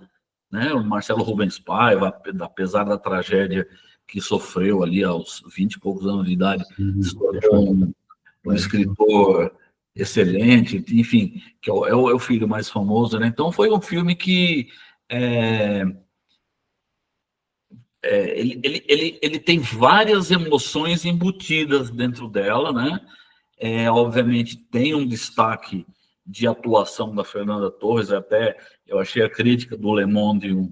né, o Marcelo Rubens Paiva, apesar da tragédia que sofreu ali aos 20 e poucos anos de idade, se tornou um escritor excelente, enfim, que é o filho mais famoso, né? Então, foi um filme que ele tem várias emoções embutidas dentro dela, né? Obviamente tem um destaque de atuação da Fernanda Torres, até eu achei a crítica do Le Monde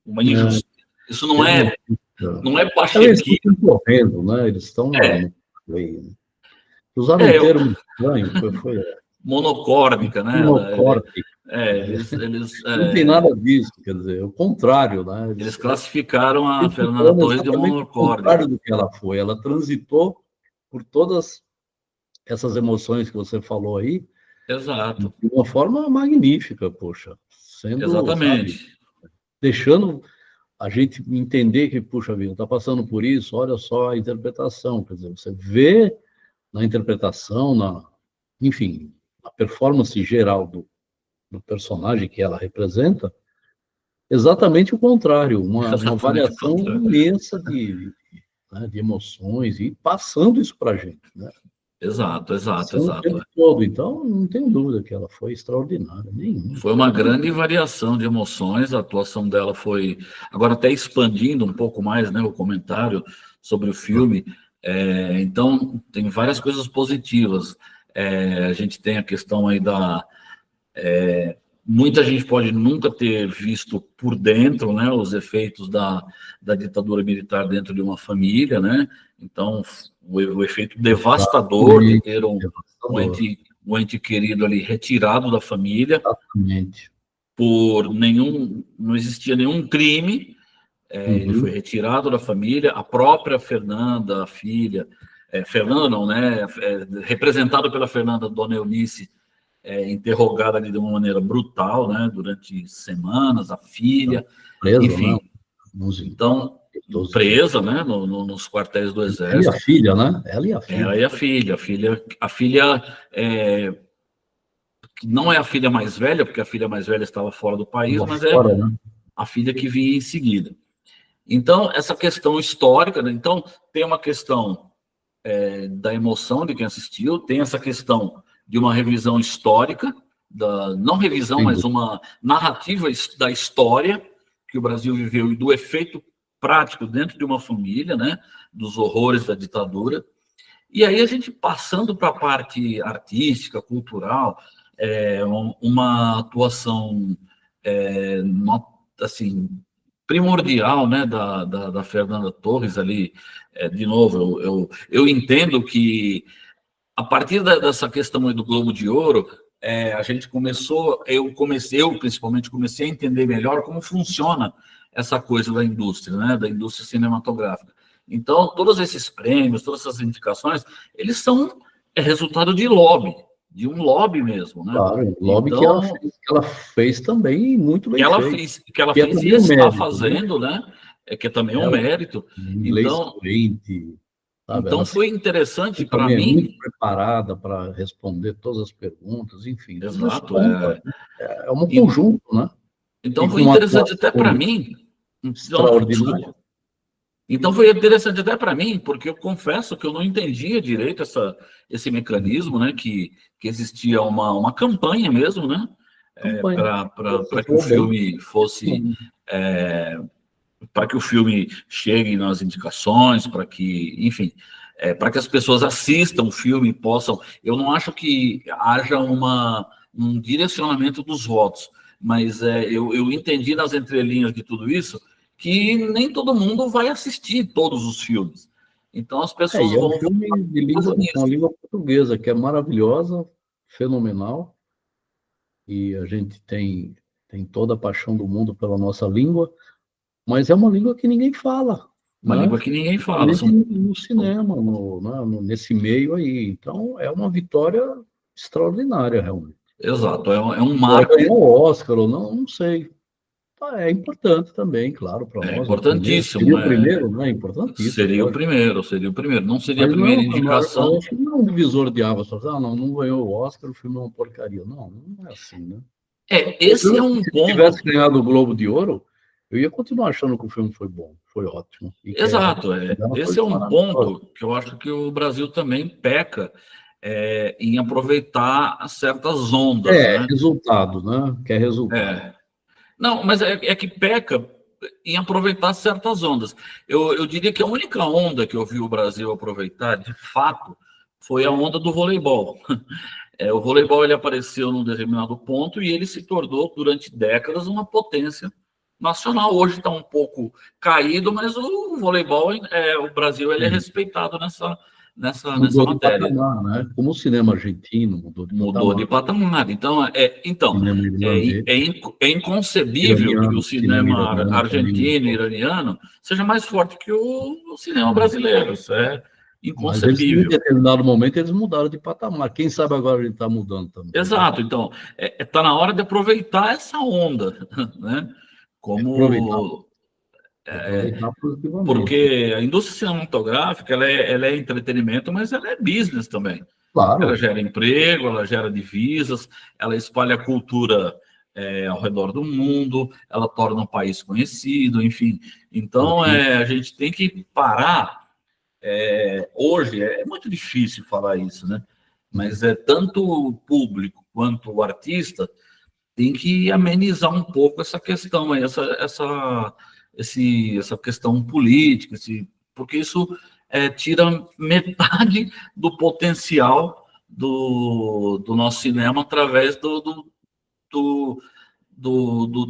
uma injustiça. Isso não é pachequismo. Eles estão correndo, né? Eles estão usaram um termo estranho, foi monocórdica, né? Monocórdica. Não tem nada disso, quer dizer, o contrário, né? Eles classificaram a Fernanda Torres de monocórdica. O contrário do que ela foi, ela transitou por todas essas emoções que você falou aí, Exato. de uma forma magnífica, poxa, sendo, sabe, Exatamente. deixando a gente entender que, puxa vida, está passando por isso, olha só a interpretação, quer dizer, você vê na interpretação, enfim, a performance geral do personagem que ela representa, exatamente o contrário, uma Exatamente o variação contrário. imensa né, de emoções e passando isso para a gente, né? Exato, exato, Passando o tempo exato. todo. Então, não tenho dúvida que ela foi extraordinária, nenhuma. Foi uma grande variação de emoções, a atuação dela foi. Agora, até expandindo um pouco mais, né, o comentário sobre o filme, então, tem várias coisas positivas. A gente tem a questão aí da. Muita gente pode nunca ter visto por dentro, né, os efeitos da ditadura militar dentro de uma família, né? Então, o efeito devastador de ter Devastador, um ente querido ali retirado da família exatamente. por nenhum, não existia nenhum crime, ele foi Uhum. retirado da família, a própria Fernanda, a filha, Fernanda não, né, representada pela Fernanda, Dona Eunice, interrogada ali de uma maneira brutal, né, durante semanas, a filha, Presa, né? enfim, 11, então, 12 anos. presa, né, nos quartéis do Ela e a Exército, filha, né? Ela e a ela filha. e a filha que não é a filha mais velha, porque a filha mais velha estava fora do país, Lá mas fora, né? a filha que vinha em seguida. Então, essa questão histórica, né? Então, tem uma questão da emoção de quem assistiu, tem essa questão de uma revisão histórica, não revisão, mas uma narrativa da história que o Brasil viveu e do efeito prático dentro de uma família, né? Dos horrores da ditadura. E aí a gente passando para a parte artística, cultural, uma atuação assim primordial, né, da Fernanda Torres ali. De novo, eu entendo que a partir dessa questão aí do Globo de Ouro, a gente eu principalmente comecei a entender melhor como funciona essa coisa da indústria, né, da indústria cinematográfica. Então, todos esses prêmios, todas essas indicações, eles são resultado de lobby, de um lobby mesmo, né? Claro, o lobby Então, que ela fez também muito bem feito. que ela Que é fez e também um está mérito, né? fazendo, né? Que é também um Ela, mérito. inglês Então, fluente, sabe? Ela foi interessante para também é muito mim. preparada para responder todas as perguntas, enfim, tudo isso Exato. conta. É um conjunto, né? E Então com foi uma interessante até para atuação mim. Não, extraordinária. desculpa. Então foi interessante até para mim, porque eu confesso que eu não entendia direito esse mecanismo, né? Que existia uma campanha mesmo, né? Campanha. Você Para que o falou bem. filme fosse. Para que o filme chegue nas indicações, para que, enfim, para que as pessoas assistam o filme e possam. Eu não acho que haja um direcionamento dos votos, mas eu entendi nas entrelinhas de tudo isso que nem todo mundo vai assistir todos os filmes. Então as pessoas E é um vão filme de focar com a nisso. língua portuguesa, que é maravilhosa, fenomenal, e a gente tem toda a paixão do mundo pela nossa língua, mas é uma língua que ninguém fala, Uma né? língua que ninguém fala. Principalmente no cinema, nesse meio aí. Então, é uma vitória extraordinária, realmente. Exato, é um Se ela marco. ganhou o Oscar ou não, não sei. É importante também, claro, para É nós. É o primeiro, seria importantíssimo. o primeiro, né? É importantíssimo, Seria o lógico. primeiro, seria o primeiro. Não seria a Mas primeira não, eu indicação. acho que não é um divisor de águas. Não ganhou o Oscar, o filme é uma porcaria. Não, não é assim, né? Esse é um Se ele tivesse ponto. ganhado o Globo de Ouro, eu ia continuar achando que o filme foi bom, foi ótimo. E que a Exato, representação dela foi esse é um maravilhosa. ponto que eu acho que o Brasil também peca em aproveitar certas ondas, né? Resultado, né? Quer resultado. Não, mas é que peca em aproveitar certas ondas. Eu diria que a única onda que eu vi o Brasil aproveitar, de fato, foi a onda do voleibol. O voleibol ele apareceu num determinado ponto e ele se tornou, durante décadas, uma potência nacional. Hoje está um pouco caído, mas o voleibol, o Brasil, ele é respeitado nessa Mudou de matéria. patamar, né? Como o cinema argentino mudou de Mudou patamar, de patamar. Então, o cinema irlandês, é inconcebível que o iraniano, cinema cinema iraniano também argentino e mudou. iraniano seja mais forte que o cinema brasileiro. Isso Mas eles, em inconcebível. determinado momento, eles mudaram de patamar. Quem sabe agora ele está mudando também. Exato, então, está na hora de aproveitar essa onda, né? Aproveitar, Como aproveitar positivamente. porque a indústria cinematográfica ela é entretenimento, mas ela é business também. Ela Claro. gera emprego, ela gera divisas, ela espalha a cultura ao redor do mundo, ela torna um país conhecido, enfim. Então, Uhum. a gente tem que parar. Hoje é muito difícil falar isso, né? Mas tanto o público quanto o artista tem que amenizar um pouco essa questão, essa questão política, porque isso tira metade do potencial do nosso cinema através do,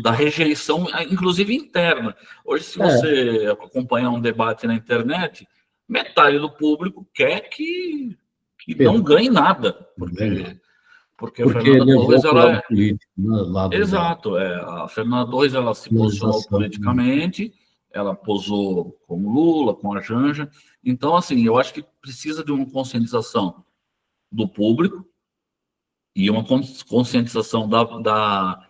da rejeição, inclusive interna. Hoje, se É, você acompanhar um debate na internet, metade do público quer que não perca, ganhe nada, também não. porque a Porque Fernanda levou Torres, para o lado ela político, né? Lado da exato, a Fernanda Torres, ela se posicionou polarização. politicamente, ela posou com o Lula, com a Janja. Então, assim, eu acho que precisa de uma conscientização do público e uma conscientização da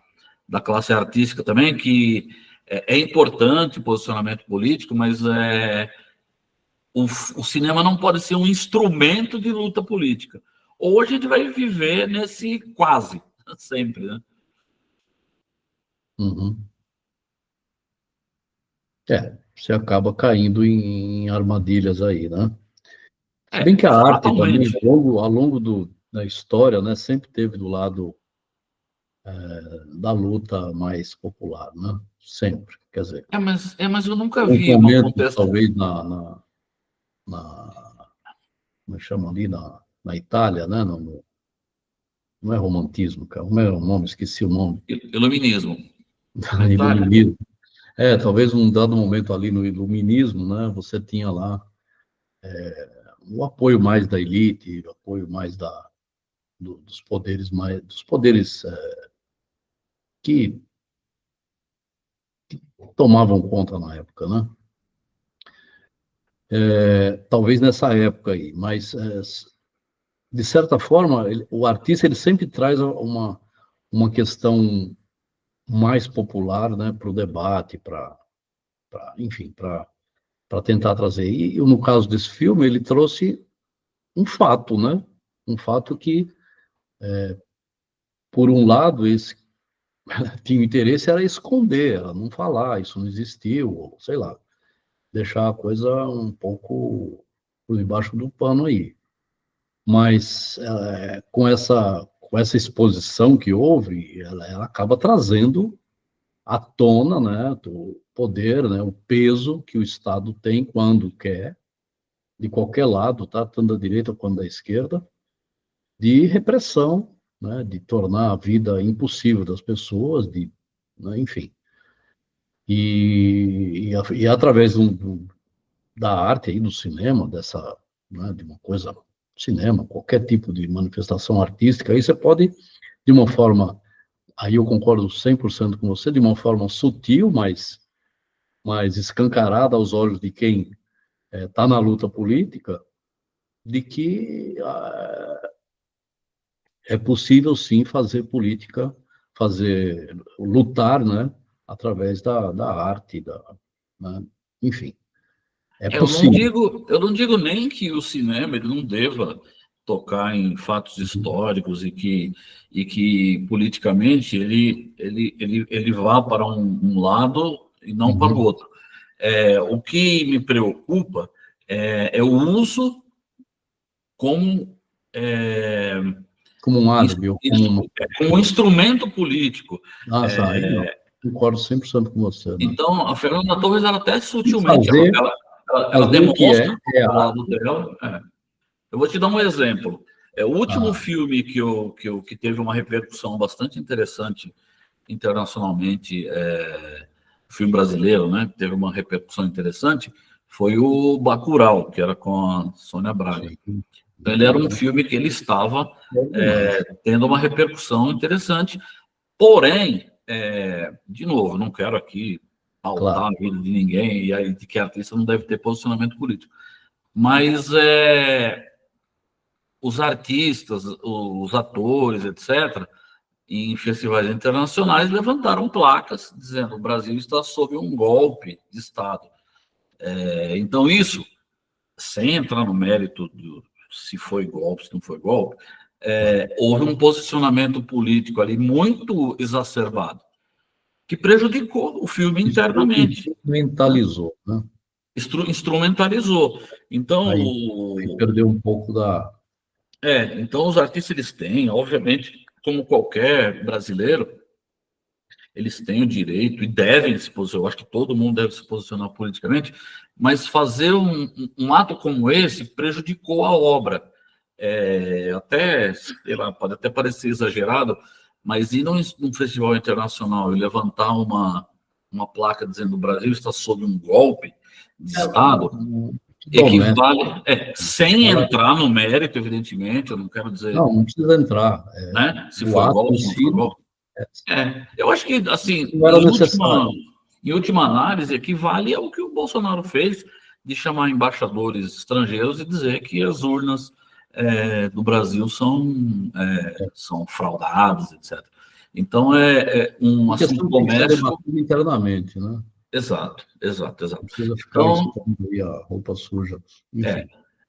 classe artística também, que é importante o posicionamento político, mas o cinema não pode ser um instrumento de luta política. Ou a gente vai viver nesse quase, sempre, né? Uhum. Você acaba caindo em armadilhas aí, né? Se bem que a arte também, Fatalmente. ao longo da história, né, sempre teve do lado da luta mais popular, né? Sempre. Quer dizer, Mas eu nunca um vi uma momento, contesta. talvez, na como é que chama ali, na Itália, né? Não é romantismo, cara. Como é o nome? Esqueci o nome. Iluminismo na Itália. Iluminismo. Talvez um dado momento ali no iluminismo, né? Você tinha lá o apoio mais da elite, o apoio mais dos poderes que tomavam conta na época, né? Talvez nessa época aí, mas de certa forma o artista ele sempre traz uma questão mais popular, né, para o debate, enfim, para tentar trazer. E no caso desse filme ele trouxe um fato, né? Um fato que, por um lado, esse tinha interesse era esconder, era não falar, isso não existiu, ou sei lá, deixar a coisa um pouco por debaixo do pano aí. Mas com essa exposição que houve, ela acaba trazendo à tona, né, o poder, né, o peso que o Estado tem quando quer, de qualquer lado, tá, tanto da direita quanto da esquerda, de repressão, né, de tornar a vida impossível das pessoas, né, enfim. E através da arte aí, do cinema, né, de uma coisa, cinema, qualquer tipo de manifestação artística, aí você pode, de uma forma, aí eu concordo 100% com você, de uma forma sutil, mas escancarada aos olhos de quem está na luta política, de que é possível sim fazer política, lutar, né, através da arte, né, enfim, é possível. Eu não digo nem que o cinema ele não deva tocar em fatos históricos e que politicamente ele vá para um lado e não para o Uhum. outro. O que me preocupa é o uso como Como um álibi, ou como isso, como instrumento político. Aí não, concordo 100% com você, né? Então, a Fernanda Torres, ela até E sutilmente, ela fazer o que demonstra é o lado arte. dela. Eu vou te dar um exemplo. O último Ah, filme que teve uma repercussão bastante interessante internacionalmente, filme brasileiro, né? Teve uma repercussão interessante, foi o Bacurau, que era com a Sônia Braga. sim, Então, ele era um exatamente. filme que ele estava É demais. tendo uma repercussão interessante, porém, de novo, não quero aqui pautar Claro. a vida de ninguém e aí de que artista não deve ter posicionamento político. mas os artistas, os atores, etc., em festivais internacionais, levantaram placas dizendo que o Brasil está sob um golpe de Estado. Então, isso, sem entrar no mérito se foi golpe, se não foi golpe, houve um posicionamento político ali muito exacerbado, que prejudicou o filme internamente. Instrumentalizou, né? Instrumentalizou. Então, Aí perdeu um pouco da... então os artistas, eles têm, obviamente, como qualquer brasileiro, eles têm o direito e devem se posicionar, eu acho que todo mundo deve se posicionar politicamente, mas fazer um ato como esse prejudicou a obra. Até, sei lá, pode até parecer exagerado, mas ir num festival internacional e levantar uma placa dizendo que o Brasil está sob um golpe de Estado, equivale, sem entrar no mérito, evidentemente, eu não quero dizer... Não precisa entrar. Né? Se foi golpe, se não foi golpe. Eu acho que, assim, em última análise, equivale ao que o Bolsonaro fez de chamar embaixadores estrangeiros e dizer que as urnas do Brasil são fraudadas, etc. Então, um assunto doméstico... internamente, né? Exato. Não precisa ficar expondo aí a roupa suja.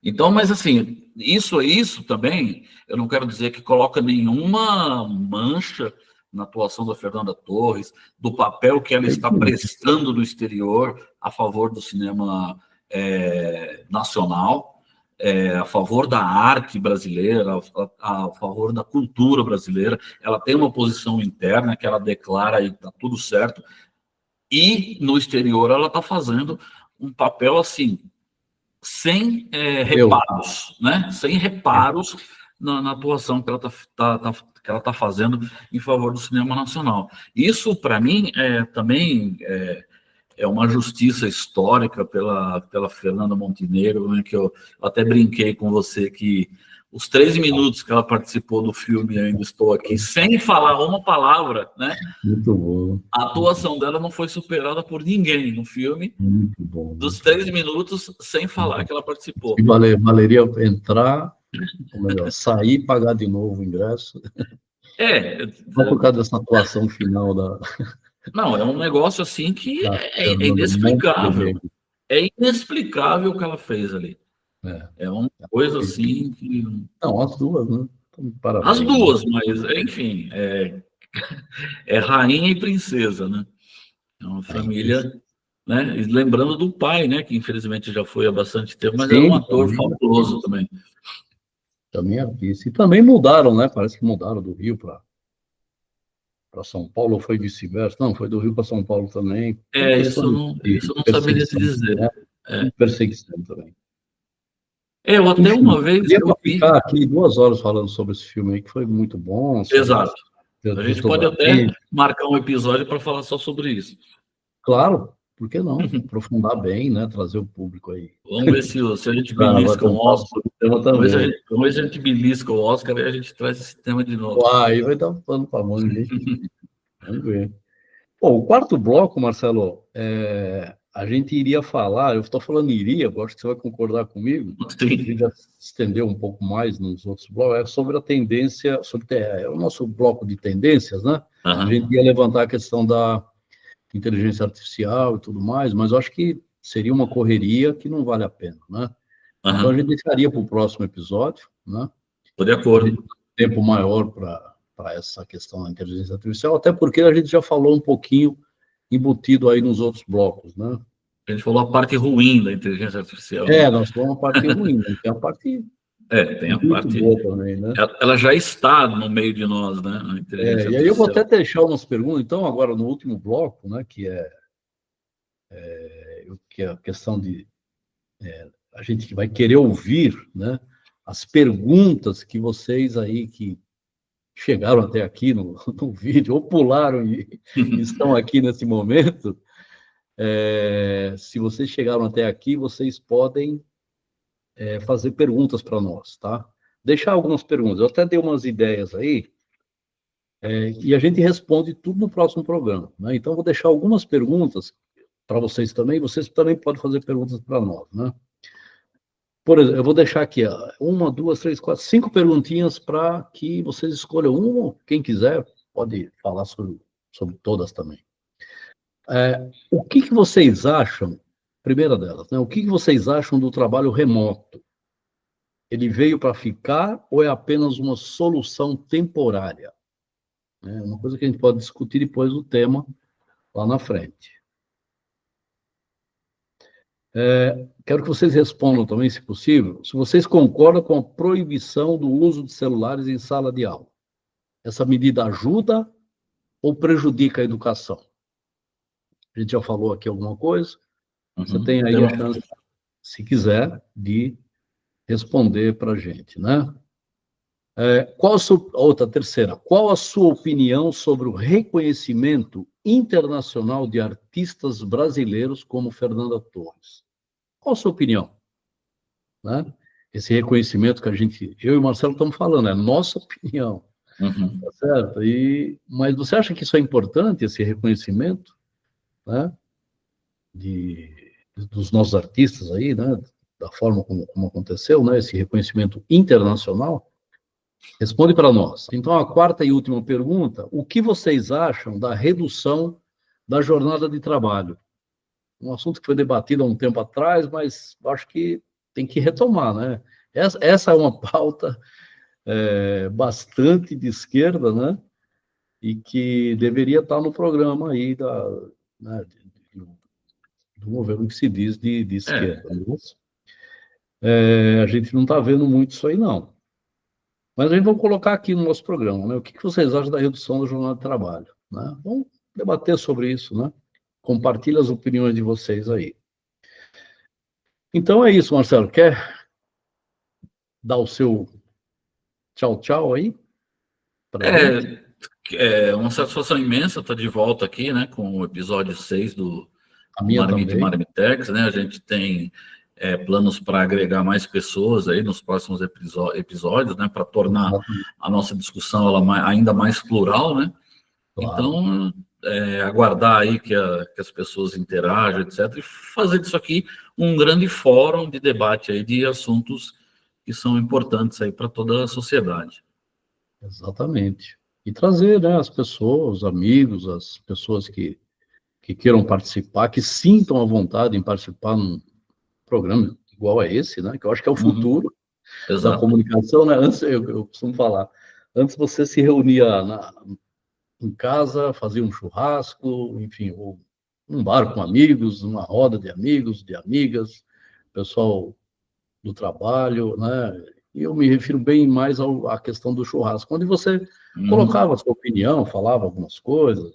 Então, mas assim, isso também, eu não quero dizer que coloca nenhuma mancha na atuação da Fernanda Torres, do papel que ela está prestando no exterior a favor do cinema nacional, a favor da arte brasileira, a favor da cultura brasileira. Ela tem uma posição interna que ela declara e está tudo certo, e no exterior ela está fazendo um papel assim, sem reparos, né? Sem reparos na atuação que ela tá fazendo em favor do cinema nacional. Isso, para mim, também é uma justiça histórica pela Fernanda Montenegro, né? Que eu até brinquei com você que os 13 minutos que ela participou do filme Ainda Estou Aqui, sem falar uma palavra, né? Muito bom. A atuação dela não foi superada por ninguém no filme. Muito bom. Dos 13 minutos, sem falar que ela participou. E valeria entrar, ou melhor, sair e pagar de novo o ingresso. Só por causa dessa atuação final da... Não, é um negócio assim que é inexplicável. É inexplicável o que ela fez ali. É uma coisa assim que... Não, as duas, né? Parabéns, as duas, mas, enfim, é rainha e princesa, né? É uma família, né? E lembrando do pai, né? Que infelizmente já foi há bastante tempo, mas era um ator fabuloso também. Também artista. E também mudaram, né? Parece que mudaram do Rio para São Paulo, ou foi vice-versa? Não, foi do Rio para São Paulo também. Isso eu não saberia te dizer. Né? Perseguição também. Eu até uma vez... Eu ficar aqui 2 horas falando sobre esse filme aí, que foi muito bom. Exato. A gente pode até marcar um episódio para falar só sobre isso. Claro, por que não? Aprofundar bem, né? Trazer o público aí. Vamos ver se a gente belisca o Oscar. Vamos ver se a gente belisca o Oscar e a gente traz esse tema de novo. Aí vai dar um pano para mão, gente. Vamos ver. Bom, o quarto bloco, Marcelo, a gente iria falar, eu estou falando iria, eu acho que você vai concordar comigo, Sim. A gente já se estendeu um pouco mais nos outros blocos, sobre a tendência, o nosso bloco de tendências, né? A gente ia levantar a questão da inteligência artificial e tudo mais, mas eu acho que seria uma correria que não vale a pena, né? Então a gente deixaria para o próximo episódio, né? Estou de acordo. Tempo maior para essa questão da inteligência artificial, até porque a gente já falou um pouquinho embutido aí nos outros blocos, né? A gente falou a parte ruim da inteligência artificial. Nós falamos a parte ruim, né? Tem a parte... tem a parte boa também, né? Ela já está no meio de nós, né? A inteligência e aí eu vou até deixar umas perguntas, então, agora no último bloco, né? Que é a questão de... a gente vai querer ouvir, né? As perguntas que vocês aí que chegaram até aqui no vídeo, ou pularam e estão aqui nesse momento, se vocês chegaram até aqui, vocês podem fazer perguntas para nós, tá? Deixar algumas perguntas. Eu até dei umas ideias aí, e a gente responde tudo no próximo programa, né? Então, vou deixar algumas perguntas para vocês também podem fazer perguntas para nós, né? Por exemplo, eu vou deixar aqui, ó, 1, 2, 3, 4, 5 perguntinhas para que vocês escolham uma, quem quiser pode falar sobre todas também. O que vocês acham, primeira delas, né? O que vocês acham do trabalho remoto? Ele veio para ficar ou é apenas uma solução temporária? É uma coisa que a gente pode discutir depois do tema lá na frente. Quero que vocês respondam também, se possível, se vocês concordam com a proibição do uso de celulares em sala de aula. Essa medida ajuda ou prejudica a educação? A gente já falou aqui alguma coisa. Você tem aí a chance, se quiser, de responder para a gente, né? Terceira, qual a sua opinião sobre o reconhecimento internacional de artistas brasileiros como Fernanda Torres? Qual a sua opinião? Né? Esse reconhecimento que eu e o Marcelo estamos falando, é nossa opinião, tá certo? Mas você acha que isso é importante, esse reconhecimento, né? Dos nossos artistas aí, né? Da forma como aconteceu, né? Esse reconhecimento internacional? Responde para nós. Então, a quarta e última pergunta: o que vocês acham da redução da jornada de trabalho? Um assunto que foi debatido há um tempo atrás, mas acho que tem que retomar, né? Essa é uma pauta bastante de esquerda, né? E que deveria estar no programa aí né, do governo que se diz de esquerda. Mas, a gente não está vendo muito isso aí, não. Mas a gente vai colocar aqui no nosso programa, né? O que vocês acham da redução da jornada de trabalho? Né? Vamos debater sobre isso, né? Compartilhe as opiniões de vocês aí. Então é isso, Marcelo. Quer dar o seu tchau aí? É uma satisfação imensa estar de volta aqui, né? Com o episódio 6 do Marmita e Marmitex, né? A gente tem planos para agregar mais pessoas aí nos próximos episódios, né? Para tornar a nossa discussão ainda mais plural, né? Claro. Então, aguardar aí que as pessoas interajam, etc., e fazer disso aqui um grande fórum de debate aí de assuntos que são importantes aí para toda a sociedade. Exatamente. E trazer, né, as pessoas, os amigos, as pessoas que queiram participar, que sintam a vontade em participar num programa igual a esse, né, que eu acho que é o futuro da comunicação, né? Antes, eu costumo falar, antes você se reunia em casa, fazia um churrasco, enfim, ou um bar com amigos, uma roda de amigos, de amigas, pessoal do trabalho, né? E eu me refiro bem mais à questão do churrasco, onde você colocava a sua opinião, falava algumas coisas,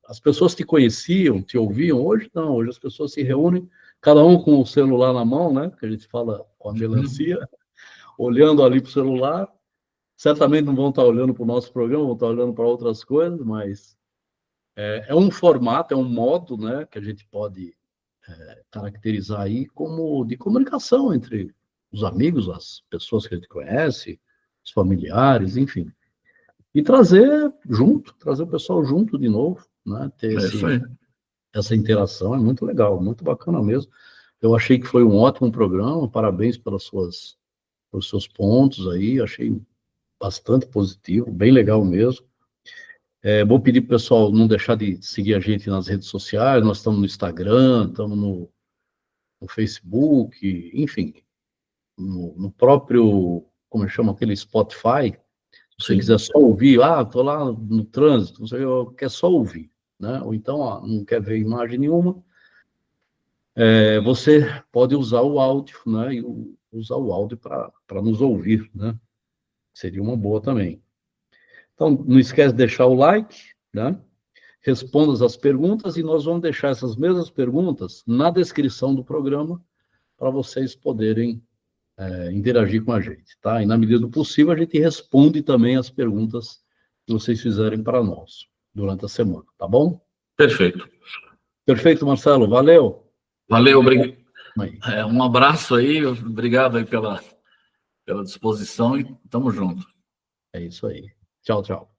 as pessoas te conheciam, te ouviam. Hoje não, hoje as pessoas se reúnem, cada um com o celular na mão, né? Que a gente fala com a melancia, olhando ali para o celular. Certamente não vão estar olhando para o nosso programa, vão estar olhando para outras coisas, mas é um formato, é um modo, né, que a gente pode caracterizar aí como de comunicação entre os amigos, as pessoas que a gente conhece, os familiares, enfim. E trazer o pessoal junto de novo, né, ter essa interação, é muito legal, muito bacana mesmo. Eu achei que foi um ótimo programa, parabéns pelos seus pontos aí, achei bastante positivo, bem legal mesmo. Vou pedir para o pessoal não deixar de seguir a gente nas redes sociais, nós estamos no Instagram, estamos no Facebook, enfim, no próprio, como chama, aquele Spotify. Se você quiser só ouvir, estou lá no trânsito, não sei, quer só ouvir, né? Ou então, não quer ver imagem nenhuma, você pode usar o áudio, né? E usar o áudio para nos ouvir, né? Seria uma boa também. Então, não esquece de deixar o like, né? Responda as perguntas e nós vamos deixar essas mesmas perguntas na descrição do programa para vocês poderem interagir com a gente, tá? E na medida do possível a gente responde também as perguntas que vocês fizerem para nós durante a semana, tá bom? Perfeito. Perfeito, Marcelo, valeu. Valeu, obrigado. Um abraço aí, obrigado aí pela disposição e tamo junto. É isso aí. Tchau, tchau.